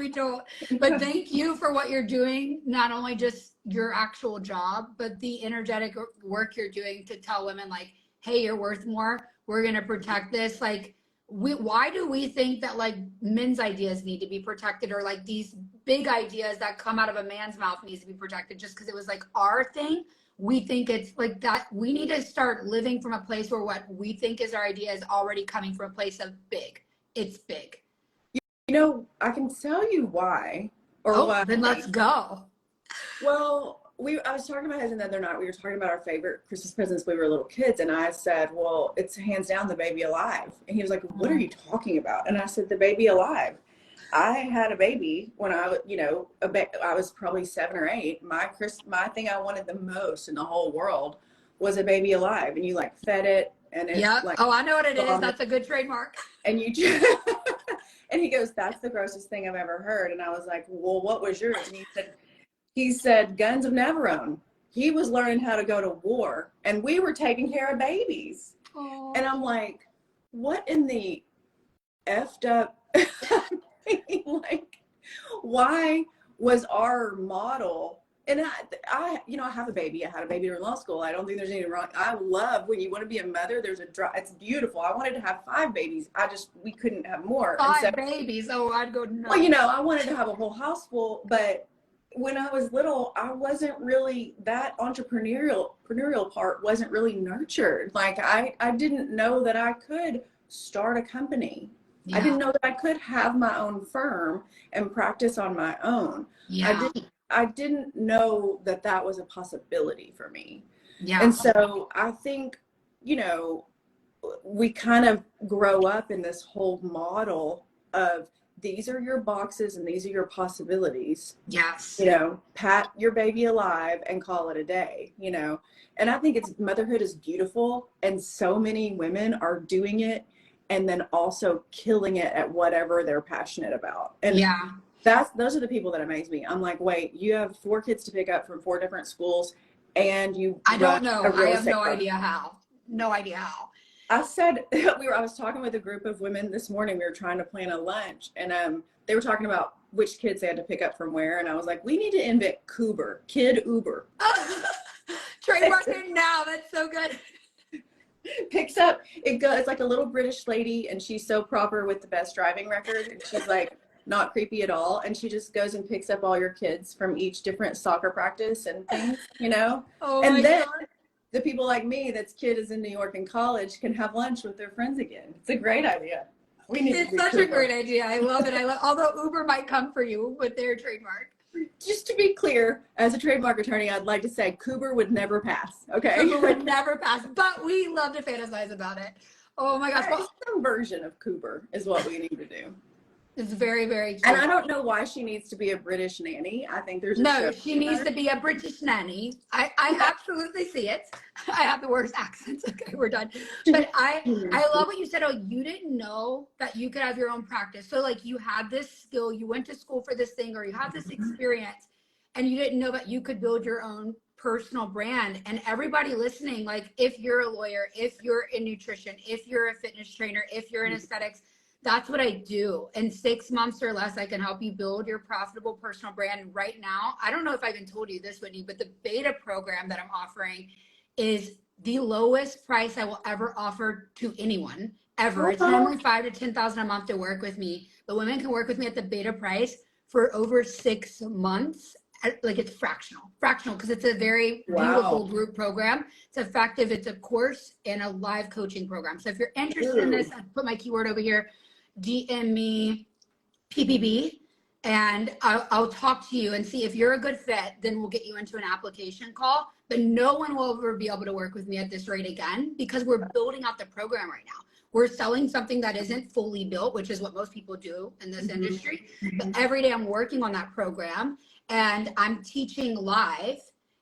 But thank you for what you're doing. Not only just your actual job, but the energetic work you're doing to tell women like, hey, you're worth more. We're going to protect this. Like why do we think that like men's ideas need to be protected, or like these big ideas that come out of a man's mouth needs to be protected just because it was like our thing? We think it's like that. We need to start living from a place where what we think is our idea is already coming from a place of big. It's big. You know, I can tell you why, or why. Then let's go. Well, I was talking to my husband the other night. We were talking about our favorite Christmas presents when we were little kids. And I said, well, it's hands down the baby alive. And he was like, what are you talking about? And I said, the baby alive. I had a baby when I was, you know, I was probably 7 or 8. My thing I wanted the most in the whole world was a baby alive. And you like fed it. And it's like, oh, I know what it is. That's a good trademark. And you and he goes, that's the grossest thing I've ever heard. And I was like, well, what was yours? And he said, Guns of Navarone. He was learning how to go to war, and we were taking care of babies. Aww. And I'm like, what in the effed up? Like, why was our model? And I, you know, I have a baby. I had a baby during law school. I don't think there's anything wrong. I love when you want to be a mother. There's it's beautiful. I wanted to have 5 babies. We couldn't have more. 5 babies. Oh, I'd go nuts. Well, you know, I wanted to have a whole house full, but when I was little, I wasn't really, that entrepreneurial part wasn't really nurtured. Like I didn't know that I could start a company. Yeah. I didn't know that I could have my own firm and practice on my own. Yeah. I didn't know that that was a possibility for me. Yeah. And so I think, you know, we kind of grow up in this whole model of these are your boxes and these are your possibilities. Yes. You know, pat your baby alive and call it a day, you know. And I think motherhood is beautiful, and so many women are doing it and then also killing it at whatever they're passionate about. And yeah, those are the people that amaze me. I'm like, wait, you have 4 kids to pick up from 4 different schools, and I don't know. I have no idea how. No idea how. I said, I was talking with a group of women this morning. We were trying to plan a lunch, and they were talking about which kids they had to pick up from where. And I was like, we need to invent Coober, Kid Uber. Trademark it now. That's so good. Picks up, it's like a little British lady, and she's so proper with the best driving record. And she's like not creepy at all. And she just goes and picks up all your kids from each different soccer practice and things, you know? Oh, and then God. The people like me that's kid is in New York in college can have lunch with their friends again. It's a great idea. It's such a great idea. I love it. Although Uber might come for you with their trademark. Just to be clear, as a trademark attorney, I'd like to say Coober would never pass. Okay. Coober would never pass, but we love to fantasize about it. Oh my gosh. Well, some version of Coober is what we need to do. It's very, very cute. And I don't know why she needs to be a British nanny. I think there's she needs to be a British nanny. I absolutely see it. I have the worst accents. Okay, we're done. But I love what you said. Oh, you didn't know that you could have your own practice. So like you had this skill, you went to school for this thing, or you have this experience, and you didn't know that you could build your own personal brand. And everybody listening, like if you're a lawyer, if you're in nutrition, if you're a fitness trainer, if you're in aesthetics, that's what I do. In 6 months or less, I can help you build your profitable personal brand. Right now, I don't know if I even told you this, Whitney, but the beta program that I'm offering is the lowest price I will ever offer to anyone ever. It's normally $5,000 to $10,000 a month to work with me, but women can work with me at the beta price for over 6 months. Like it's fractional because it's a very beautiful group program. It's effective. It's a course and a live coaching program. So if you're interested in this, I put my keyword over here. DM me PPB, and I'll talk to you and see if you're a good fit. Then we'll get you into an application call. But no one will ever be able to work with me at this rate again because we're building out the program right now. We're selling something that isn't fully built, which is what most people do in this industry. But every day I'm working on that program, and I'm teaching live.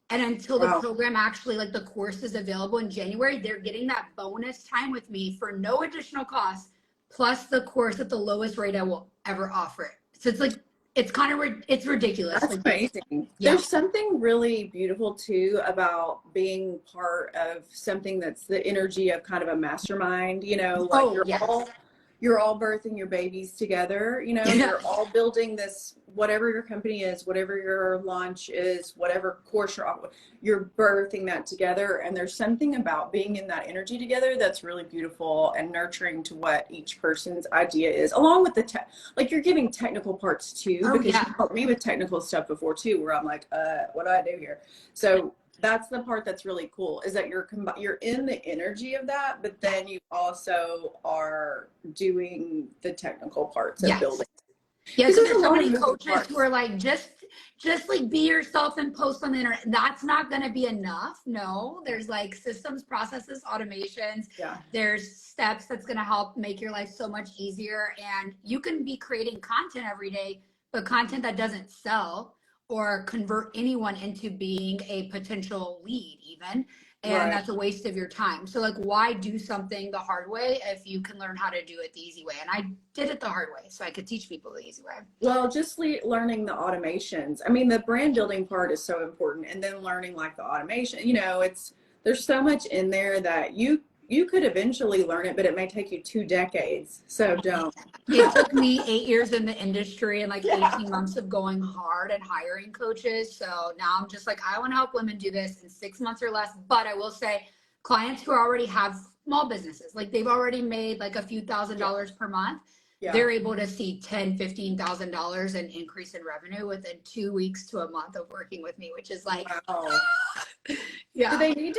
And until the program actually, like the course is available in January, they're getting that bonus time with me for no additional cost, plus the course at the lowest rate I will ever offer it. So it's like, it's kind of, it's ridiculous. That's amazing. Yeah. There's something really beautiful too about being part of something that's the energy of kind of a mastermind, you know, like you're all birthing your babies together, you know, you're all building this, whatever your company is, whatever your launch is, whatever course you're birthing that together. And there's something about being in that energy together that's really beautiful and nurturing to what each person's idea is, along with the like you're giving technical parts too, because you helped me with technical stuff before too, where I'm like, what do I do here? So that's the part that's really cool, is that you're in the energy of that, but then you also are doing the technical parts of building. Yeah, because there's so many coaches who are like, just like be yourself and post on the internet. That's not going to be enough. No, there's like systems, processes, automations. Yeah. There's steps that's going to help make your life so much easier. And you can be creating content every day, but content that doesn't sell or convert anyone into being a potential lead even. And that's a waste of your time. So like, why do something the hard way if you can learn how to do it the easy way? And I did it the hard way, so I could teach people the easy way. Well, just learning the automations. I mean, the brand building part is so important. And then learning like the automation, you know, there's so much in there that you could eventually learn it, but it may take you 2 decades. So don't. It took me 8 years in the industry and like 18 months of going hard and hiring coaches. So now I'm just like, I want to help women do this in 6 months or less. But I will say, clients who already have small businesses, like they've already made like a few $1,000s per month, they're able to see $10,000, $15,000 in increase in revenue within 2 weeks to a month of working with me, which is like, Do they need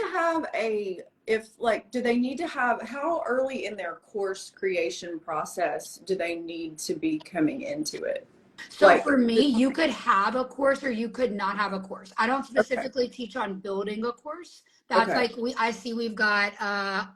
to have how early in their course creation process do they need to be coming into it? So like, for me, you could have a course or you could not have a course. I don't specifically teach on building a course. That's like, we've got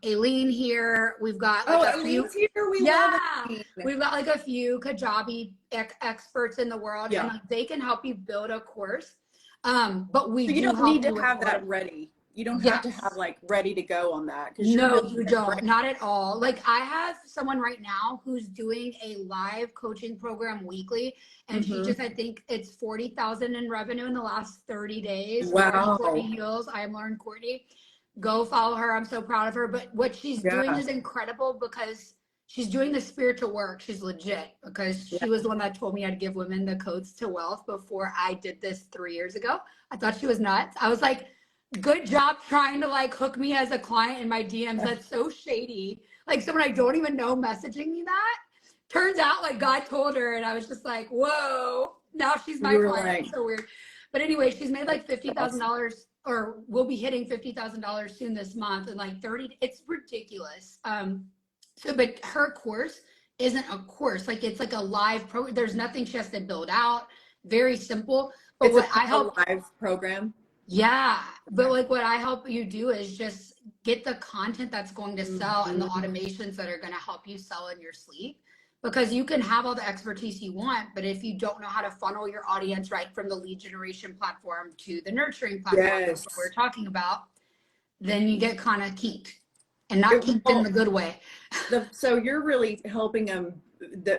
Aileen here. We've got like Aileen's here. We've got like a few Kajabi experts in the world, and like, they can help you build a course. But you don't need to have that ready. You don't have to have like ready to go on that. No, you don't. Not at all. Like I have someone right now who's doing a live coaching program weekly, and she just, I think it's 40,000 in revenue in the last 30 days. Wow. Courtney Heels. I am Lauren Courtney. Go follow her. I'm so proud of her. But what she's doing is incredible because she's doing the spiritual work. She's legit, because she was the one that told me I'd give women the codes to wealth before I did this 3 years ago. I thought she was nuts. I was like, good job trying to like hook me as a client in my DMs. That's so shady. Like someone I don't even know messaging me that. Turns out like God told her, and I was just like, whoa, now she's my client. So weird. But anyway, she's made like $50,000, or will be hitting $50,000 soon this month, and like 30, it's ridiculous. But her course isn't a course. Like it's like a live program. There's nothing she has to build out. Very simple. But it's a live program. Yeah, but like what I help you do is just get the content that's going to sell and the automations that are going to help you sell in your sleep, because you can have all the expertise you want, but if you don't know how to funnel your audience right from the lead generation platform to the nurturing platform that we're talking about, then you get kind of kinked, and not kinked in the good way. So you're really helping them,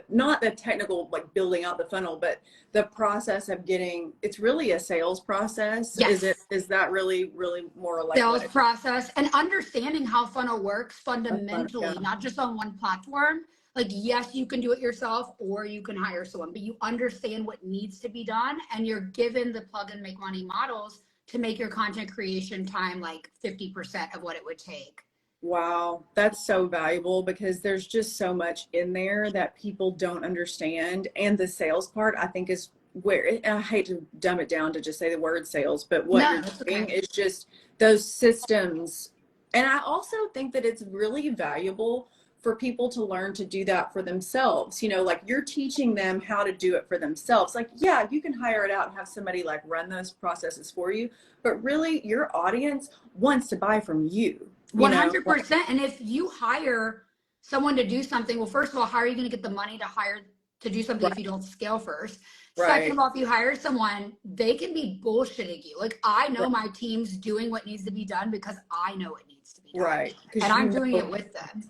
not the technical, like building out the funnel, but the process of getting, it's really a sales process. Yes. Is that really more like sales process, and understanding how funnel works fundamentally, not just on one platform. Like, yes, you can do it yourself or you can hire someone, but you understand what needs to be done, and you're given the plug and make money models to make your content creation time like 50% of what it would take. Wow, that's so valuable, because there's just so much in there that people don't understand. And the sales part, I think, is where, I hate to dumb it down to just say the word sales, but what you're doing is just those systems. And I also think that it's really valuable for people to learn to do that for themselves. You know, like you're teaching them how to do it for themselves. Like, yeah, you can hire it out and have somebody like run those processes for you, but really your audience wants to buy from you. 100%. And if you hire someone to do something, well, first of all, how are you going to get the money to do something if you don't scale first? Second of all, if you hire someone, they can be bullshitting you. Like, I know my team's doing what needs to be done because I know it needs to be done. And I'm doing it with them.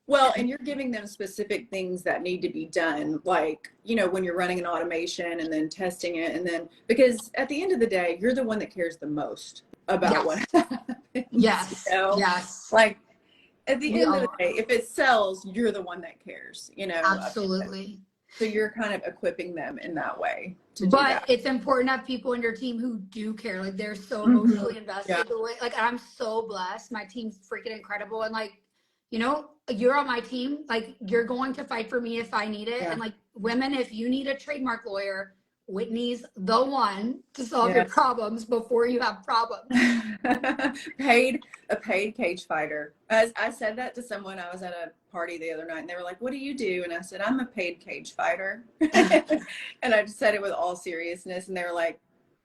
Well, and you're giving them specific things that need to be done, like, you know, when you're running an automation and then testing it, and then, because at the end of the day, you're the one that cares the most about what happens. Yes. You know? Yes. Like, at the We end of the all day, if it sells, you're the one that cares, absolutely. So you're kind of equipping them in that way to do But that. it's important to have people in your team who do care. Like they're so Mm-hmm. emotionally Yeah. invested. The way, like I'm so blessed. My team's freaking incredible. And like, you know, you're on my team. Like you're going to fight for me if I need it. Yeah. And like women, if you need a trademark lawyer, Whitney's the one to solve Yeah. your problems before you have problems. A paid cage fighter. As I said that to someone, I was at a party the other night and they were like, "What do you do?" And I said, "I'm a paid cage fighter." And I just said it with all seriousness and they were like,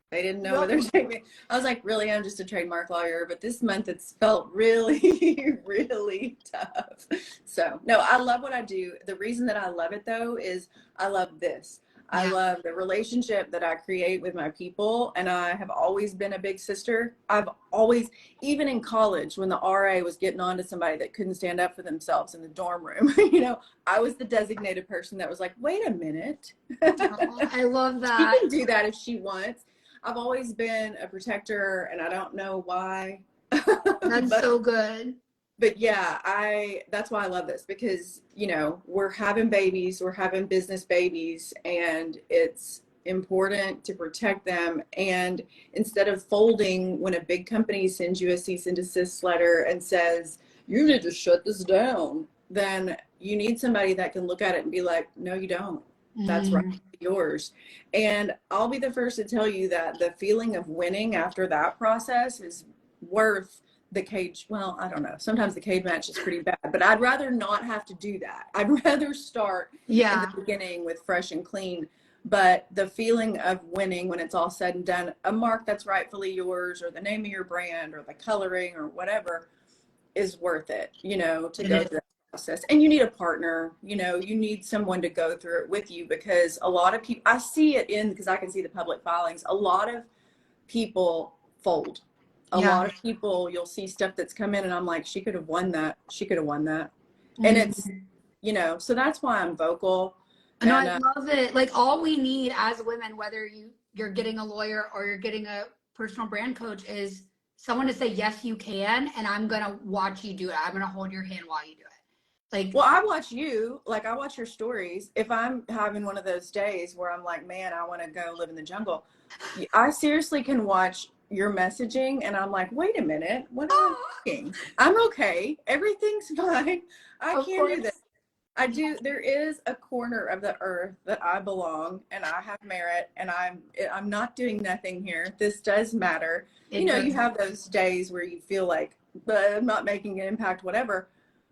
they didn't know whether to take me. I was like, "Really, I'm just a trademark lawyer, but this month it's felt really, really tough." So no, I love what I do. The reason that I love it though is I love this. I love the relationship that I create with my people. And I have always been a big sister. I've always, even in college, when the RA was getting on to somebody that couldn't stand up for themselves in the dorm room, I was the designated person that was like, "Wait a minute." Oh, I love She that. can do that if she wants. I've always been a protector and I don't know why. That's so good. But yeah, that's why I love this because, we're having babies, we're having business babies, and it's important to protect them. And instead of folding when a big company sends you a cease and desist letter and says, "You need to shut this down," then you need somebody that can look at it and be like, "No, you don't. That's right, yours." And I'll be the first to tell you that the feeling of winning after that process is worth the cage. Well, I don't know. Sometimes the cage match is pretty bad, but I'd rather not have to do that. I'd rather start in the beginning with fresh and clean. But the feeling of winning when it's all said and done, a mark that's rightfully yours or the name of your brand or the coloring or whatever is worth it, to go through that process. And you need a partner, you need someone to go through it with you because a lot of people, I see it because I can see the public filings, a lot of people fold. A lot of people, you'll see stuff that's come in and I'm like, she could have won that. She could have won that. And it's, so that's why I'm vocal. No, I love it. Like all we need as women, whether you're getting a lawyer or you're getting a personal brand coach, is someone to say, "Yes, you can," and I'm gonna watch you do it. I'm gonna hold your hand while you do it. Like, well, I watch you, like I watch your stories. If I'm having one of those days where I'm like, man, I want to go live in the jungle, I seriously can watch your messaging and I'm like, wait a minute, what am I thinking? I'm okay. Everything's fine. I can't do this. I do. There is a corner of the earth that I belong and I have merit and I'm not doing nothing here. This does matter. You have those days where you feel like, but I'm not making an impact, whatever.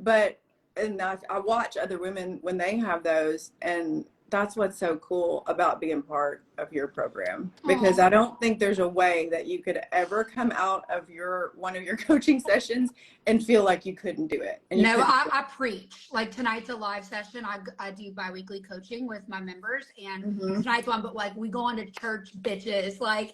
And I watch other women when they have those, and that's what's so cool about being part of your program, because I don't think there's a way that you could ever come out of one of your coaching sessions and feel like you couldn't do it. And no, I preach. Like tonight's a live session. I do biweekly coaching with my members, and tonight's one. But like we go on to church, bitches. Like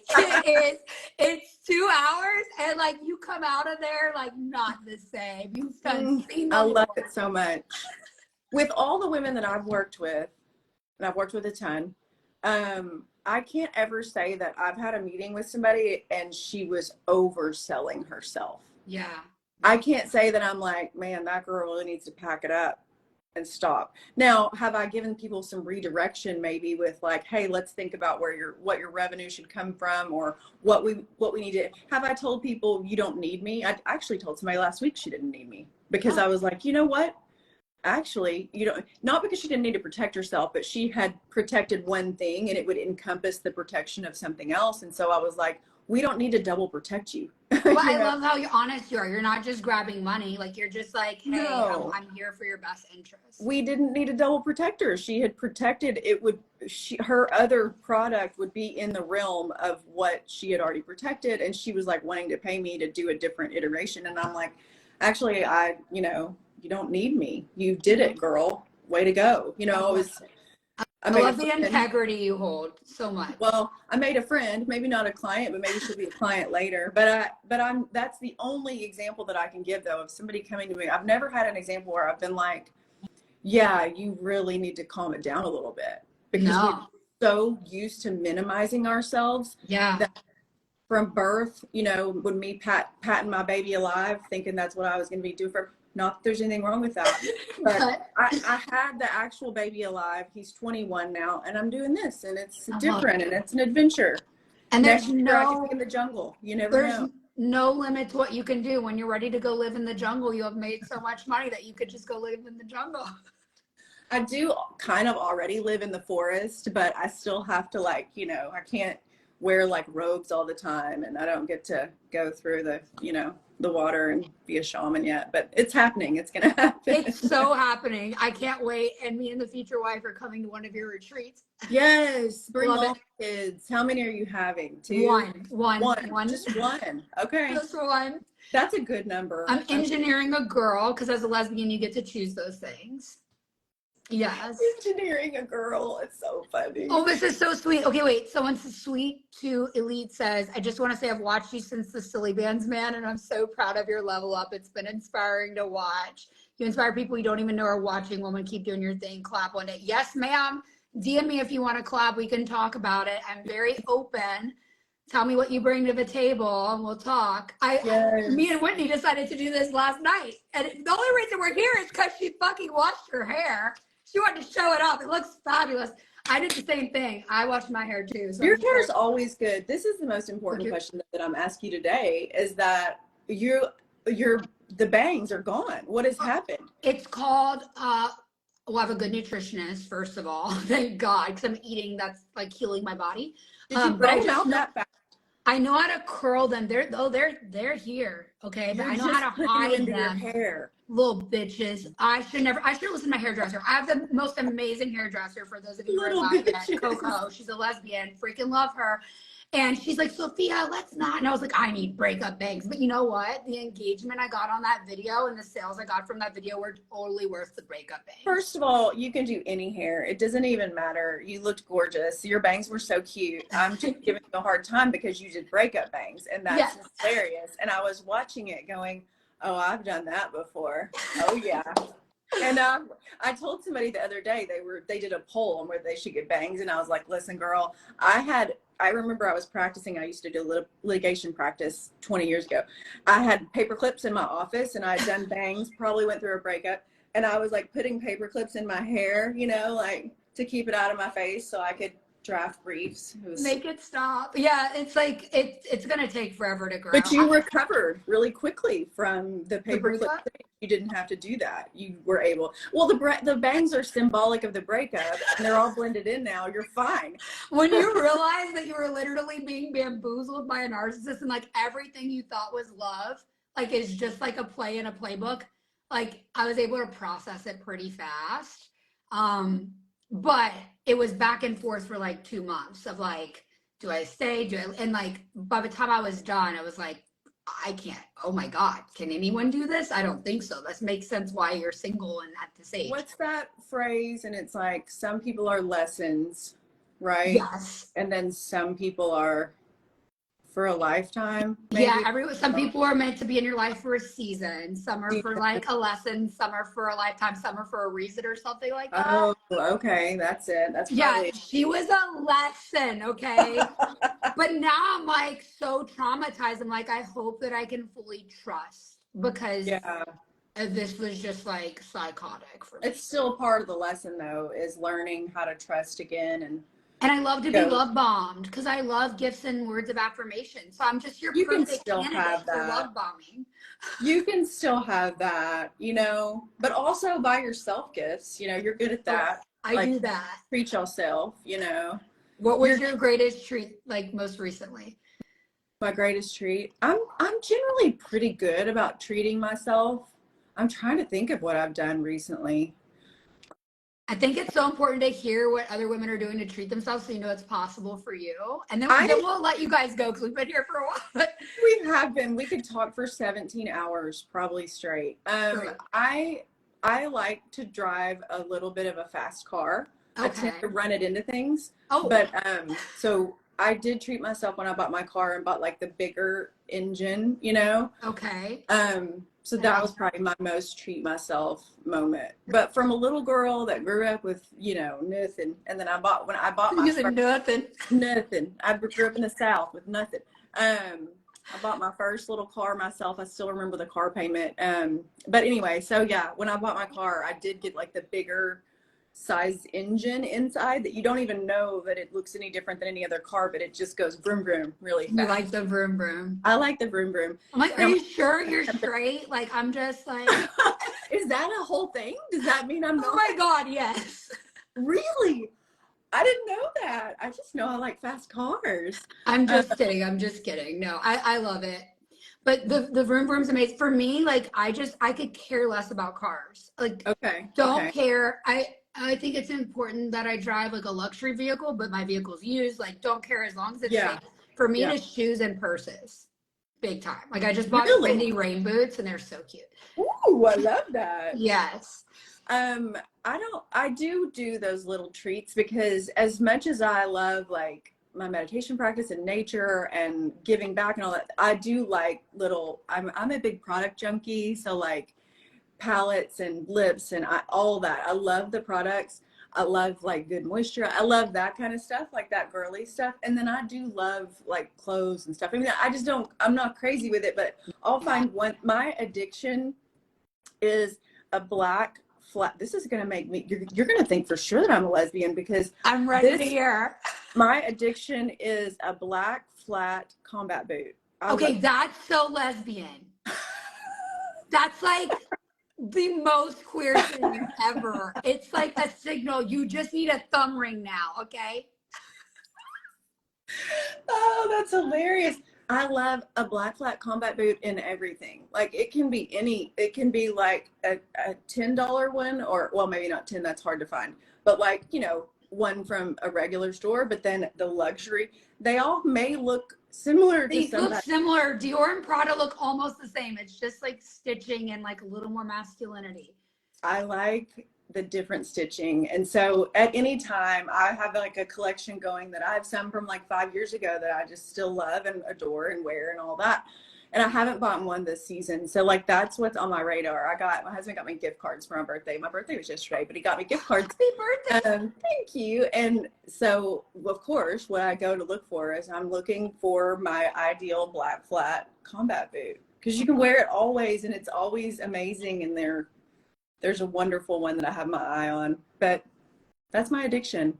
it's 2 hours, and like you come out of there like not the same. You've done. I love it so much. With all the women that I've worked with, and I've worked with a ton, I can't ever say that I've had a meeting with somebody and she was overselling herself. Yeah. I can't say that I'm like, man, that girl really needs to pack it up and stop. Now, have I given people some redirection maybe with like, hey, let's think about what your revenue should come from, or what we need to, have I told people you don't need me? I actually told somebody last week she didn't need me because I was like, you know what? Actually, not because she didn't need to protect herself, but she had protected one thing and it would encompass the protection of something else. And so I was like, we don't need to double protect you. Well, I love how honest you are. You're not just grabbing money. Like you're just like, hey, no. I'm here for your best interest. We didn't need a double protector. She had protected her other product would be in the realm of what she had already protected. And she was like wanting to pay me to do a different iteration. And I'm like, actually, you don't need me. You did it, girl. Way to go. I love the integrity you hold so much. Well, I made a friend, maybe not a client, but maybe she'll be a client later. But that's the only example that I can give though of somebody coming to me. I've never had an example where I've been like, yeah, you really need to calm it down a little bit, because we're so used to minimizing ourselves. Yeah. That from birth, when me patting my baby alive, thinking that's what I was going to be doing for, Not that there's anything wrong with that, but I had the actual baby alive. He's 21 now, and I'm doing this, and it's different, and it's an adventure. And next year I could be in the jungle. You never know. No limit to what you can do. When you're ready to go live in the jungle, you have made so much money that you could just go live in the jungle. I do kind of already live in the forest, but I still have to, like, you know, I can't wear like robes all the time, and I don't get to go through the, you know, the water and be a shaman yet, but it's happening. It's going to happen. It's so happening. I can't wait. And me and the future wife are coming to one of your retreats. Yes. Bring all the kids. How many are you having? Two? One. Just one. Okay. Just one. That's a good number. I'm engineering a girl, because as a lesbian, you get to choose those things. Yes. Engineering a girl. It's so funny. Oh, this is so sweet. Okay, wait. Someone sweet to Elite says, I just want to say I've watched you since the Silly Bands, man, and I'm so proud of your level up. It's been inspiring to watch. You inspire people you don't even know are watching. Woman, keep doing your thing. Clap one day. Yes, ma'am. DM me if you want to collab. We can talk about it. I'm very open. Tell me what you bring to the table and we'll talk. Me and Whitney decided to do this last night. And the only reason we're here is because she fucking washed her hair. She wanted to show it off. It looks fabulous. I did the same thing. I washed my hair too. So your hair is always good. This is the most important question that I'm asking you today, is that the bangs are gone. What has happened? It's called, well, I have a good nutritionist, first of all. Thank God, because I'm eating. That's like healing my body. Did you grow them out that fast? I know how to curl them. They're here. Okay. But I know how to hide them. Your hair. Little bitches. I should listen to my hairdresser. I have the most amazing hairdresser, for those of you who are not yet. Coco. She's a lesbian. Freaking love her. And she's like, Sophia, let's not. And I was like, I need breakup bangs. But you know what? The engagement I got on that video and the sales I got from that video were totally worth the breakup bangs. First of all, you can do any hair. It doesn't even matter. You looked gorgeous. Your bangs were so cute. I'm just giving you a hard time because you did breakup bangs. And that's hilarious. And I was watching it going, oh, I've done that before. Oh, yeah. And I told somebody the other day, they did a poll on where they should get bangs. And I was like, listen, girl, I remember I was practicing. I used to do litigation practice 20 years ago. I had paper clips in my office, and I had done bangs, probably went through a breakup. And I was like putting paper clips in my hair, you know, like to keep it out of my face so I could draft briefs. Make it stop. Yeah, it's like it's gonna take forever to grow. But you recovered really quickly from the paper clip. You didn't have to do that. You were able. Well, the bangs are symbolic of the breakup, and they're all blended in now. You're fine. When you realize that you were literally being bamboozled by a narcissist, and like everything you thought was love, like is just like a play in a playbook. Like I was able to process it pretty fast. But it was back and forth for like 2 months of like, do I stay? And like, by the time I was done, I was like, I can't. Oh my God. Can anyone do this? I don't think so. That makes sense why you're single and at this age. What's that phrase? And it's like, some people are lessons, right? Yes. And then some people are for a lifetime. Maybe? Yeah. Some people are meant to be in your life for a season. Some are for like a lesson. Some are for a lifetime. Some are for a reason or something like that. Oh, okay. That's it. That's probably... Yeah. She was a lesson. Okay. But now I'm like so traumatized. I'm like, I hope that I can fully trust, because this was just like psychotic for me. It's still part of the lesson though, is learning how to trust again. And I love to be love bombed, because I love gifts and words of affirmation. So I'm just your perfect candidate for love bombing. You can still have that, you know, but also buy yourself gifts. You know, you're good at that. I do that. Treat yourself, you know. What was your greatest treat, like most recently? My greatest treat? I'm generally pretty good about treating myself. I'm trying to think of what I've done recently. I think it's so important to hear what other women are doing to treat themselves, so you know it's possible for you. And then we'll let you guys go, because we've been here for a while. But we have been. We could talk for 17 hours probably straight. I like to drive a little bit of a fast car. Okay. I tend to run it into things. Oh. But so I did treat myself when I bought my car and bought like the bigger engine, you know? Okay. So that was probably my most treat myself moment. But from a little girl that grew up with, you know, nothing. And then when I bought my first, nothing. Nothing. I grew up in the South with nothing. I bought my first little car myself. I still remember the car payment. But anyway, so yeah, when I bought my car, I did get like the bigger size engine inside that you don't even know that it looks any different than any other car, but it just goes vroom vroom really fast. You like the vroom vroom. I like the vroom vroom. I'm like, are you sure you're straight? Like, I'm just like. Is that a whole thing? Does that mean I'm not? Oh my God, yes. Really? I didn't know that. I just know I like fast cars. I'm just kidding. I'm just kidding. No, I love it. But the vroom vroom's amazing. For me, like I could care less about cars. Like don't care. I think it's important that I drive like a luxury vehicle, but my vehicle's used. Like don't care as long as it's safe. For me, it's shoes and purses. Big time. Like I just bought Whitney rain boots and they're so cute. Ooh, I love that. Yes. I do those little treats because as much as I love like my meditation practice and nature and giving back and all that, I do like I'm a big product junkie. So like palettes and lips and all that. I love the products. I love like good moisture. I love that kind of stuff, like that girly stuff. And then I do love like clothes and stuff. I mean, I'm not crazy with it, but I'll find my addiction is a black flat. This is going to make me, you're going to think for sure that I'm a lesbian because I'm ready to hear. My addiction is a black flat combat boot. Okay, that's so lesbian. That's like the most queer thing ever. It's like a signal. You just need a thumb ring now, okay? Oh, that's hilarious. I love a black flat combat boot in everything. Like it can be like a $10 one or, well, maybe not 10, that's hard to find, but like, one from a regular store, but then the luxury, they all may look similar. They look similar. Dior and Prada look almost the same. It's just like stitching and like a little more masculinity. I like the different stitching. And so at any time I have like a collection going that I have some from like 5 years ago that I just still love and adore and wear and all that. And I haven't bought one this season. So like, that's what's on my radar. My husband got me gift cards for my birthday. My birthday was yesterday, but he got me gift cards. Happy birthday. Thank you. And so of course, what I go to look for is I'm looking for my ideal black flat combat boot because you can wear it always and it's always amazing. And there's a wonderful one that I have my eye on, but that's my addiction.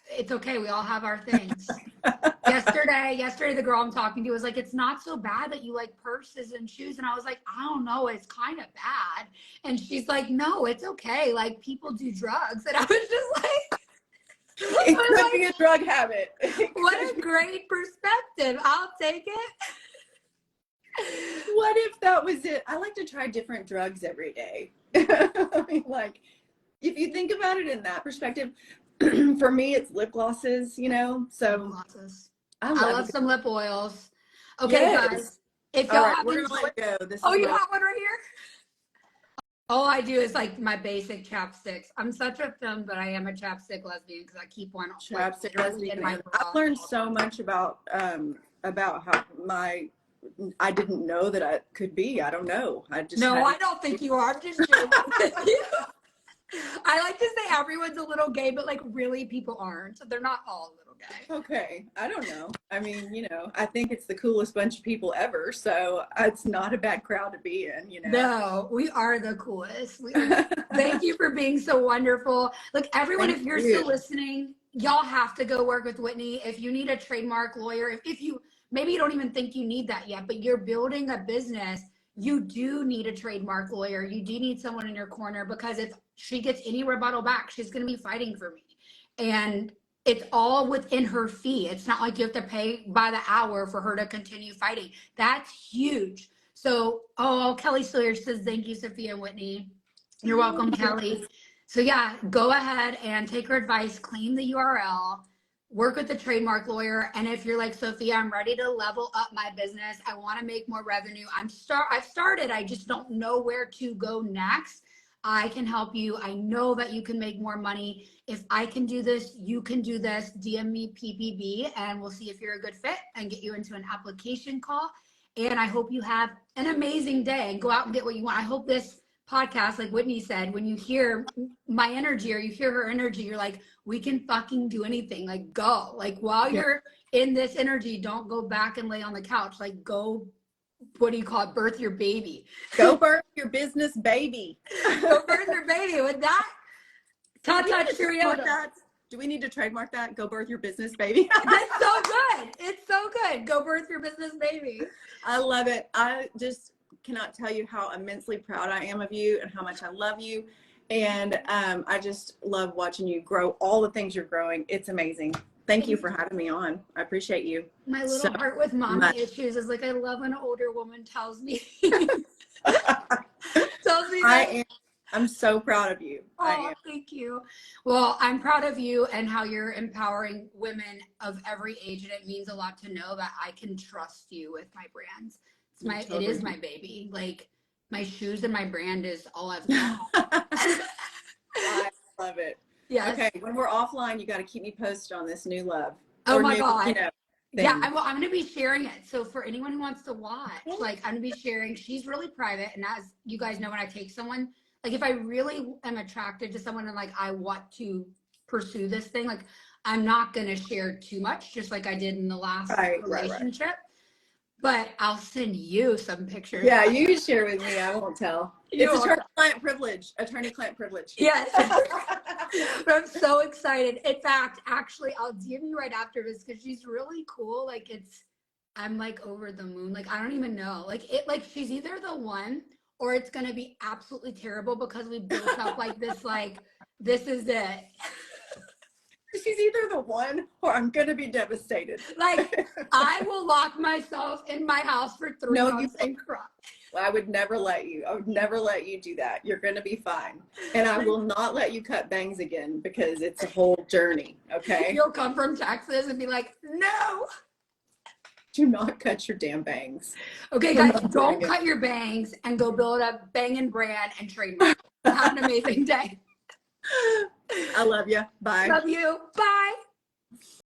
It's okay. We all have our things. Yesterday, the girl I'm talking to was like, it's not so bad that you like purses and shoes. And I was like, I don't know. It's kind of bad. And she's like, no, it's okay. Like people do drugs. And I was just like, it could be a drug habit. What a great perspective. I'll take it. What if that was it? I like to try different drugs every day. I mean, like, if you think about it in that perspective, for me, it's lip glosses, so. Lip glosses. I love some lip oils. Okay, guys. If y'all have we're gonna let go. You have one right here? All I do is like my basic chapsticks. I'm such a femme, but I am a chapstick lesbian because I keep one. Chapstick lesbian. I've learned so much about how I didn't know that I could be. I don't know. I don't think you are. I'm just joking. I like to say everyone's a little gay, but like really people aren't. They're not all a little gay. Okay. I don't know. I mean, I think it's the coolest bunch of people ever. So it's not a bad crowd to be in, No, we are the coolest. Thank you for being so wonderful. Look, everyone, if you're still listening, y'all have to go work with Whitney. If you need a trademark lawyer, maybe you don't even think you need that yet, but you're building a business, you do need a trademark lawyer. You do need someone in your corner because if she gets any rebuttal back, she's going to be fighting for me. And it's all within her fee. It's not like you have to pay by the hour for her to continue fighting. That's huge. So, Kelly Sawyer says, thank you, Sophia and Whitney. You're welcome, Kelly. So yeah, go ahead and take her advice, claim the URL, work with the trademark lawyer. And if you're like, Sophia, I'm ready to level up my business. I want to make more revenue. I've started. I just don't know where to go next. I can help you. I know that you can make more money. If I can do this, you can do this. DM me PPB and we'll see if you're a good fit and get you into an application call. And I hope you have an amazing day and go out and get what you want. I hope this podcast, like Whitney said, when you hear my energy or you hear her energy, you're like, we can fucking do anything. Like, go. Like, while you're in this energy, don't go back and lay on the couch. Like, go, what do you call it? Birth your baby. Go birth your business baby. Go birth your baby. With that, ta-ta cheerio. Do we need to trademark that? Go birth your business baby. That's so good. It's so good. Go birth your business baby. I love it. I just cannot tell you how immensely proud I am of you and how much I love you. And I just love watching you grow all the things you're growing. It's amazing. Thank you for having me on. I appreciate you. My little heart with mommy issues is like, I love when an older woman tells me. I'm so proud of you. Oh, thank you. Well, I'm proud of you and how you're empowering women of every age. And it means a lot to know that I can trust you with my brands. It is my baby. Like, my shoes and my brand is all I've got. I love it. Yes. Okay, when we're offline, you got to keep me posted on this new love. Oh my God. You know, yeah, I'm going to be sharing it. So for anyone who wants to watch, like, I'm going to be sharing. She's really private. And as you guys know, when I take someone, like, if I really am attracted to someone and like I want to pursue this thing, like, I'm not going to share too much, just like I did in the last relationship. Right. But I'll send you some pictures. Yeah, you can share with me. I won't tell. It's attorney-client privilege. Attorney-client privilege. Yes. But I'm so excited. In fact, actually, I'll DM you right after this because she's really cool. Like, I'm like over the moon. Like, I don't even know. Like, she's either the one or it's going to be absolutely terrible because we built up like this, like, this is it. She's either the one or I'm going to be devastated. Like, I will lock myself in my house for 3 months and cry. I would never let you. I would never let you do that. You're going to be fine. And I will not let you cut bangs again because it's a whole journey. Okay. You'll come from Texas and be like, no. Do not cut your damn bangs. Okay, guys, don't cut your bangs and go build a banging brand and trademark. Have an amazing day. I love you. Bye. Love you. Bye.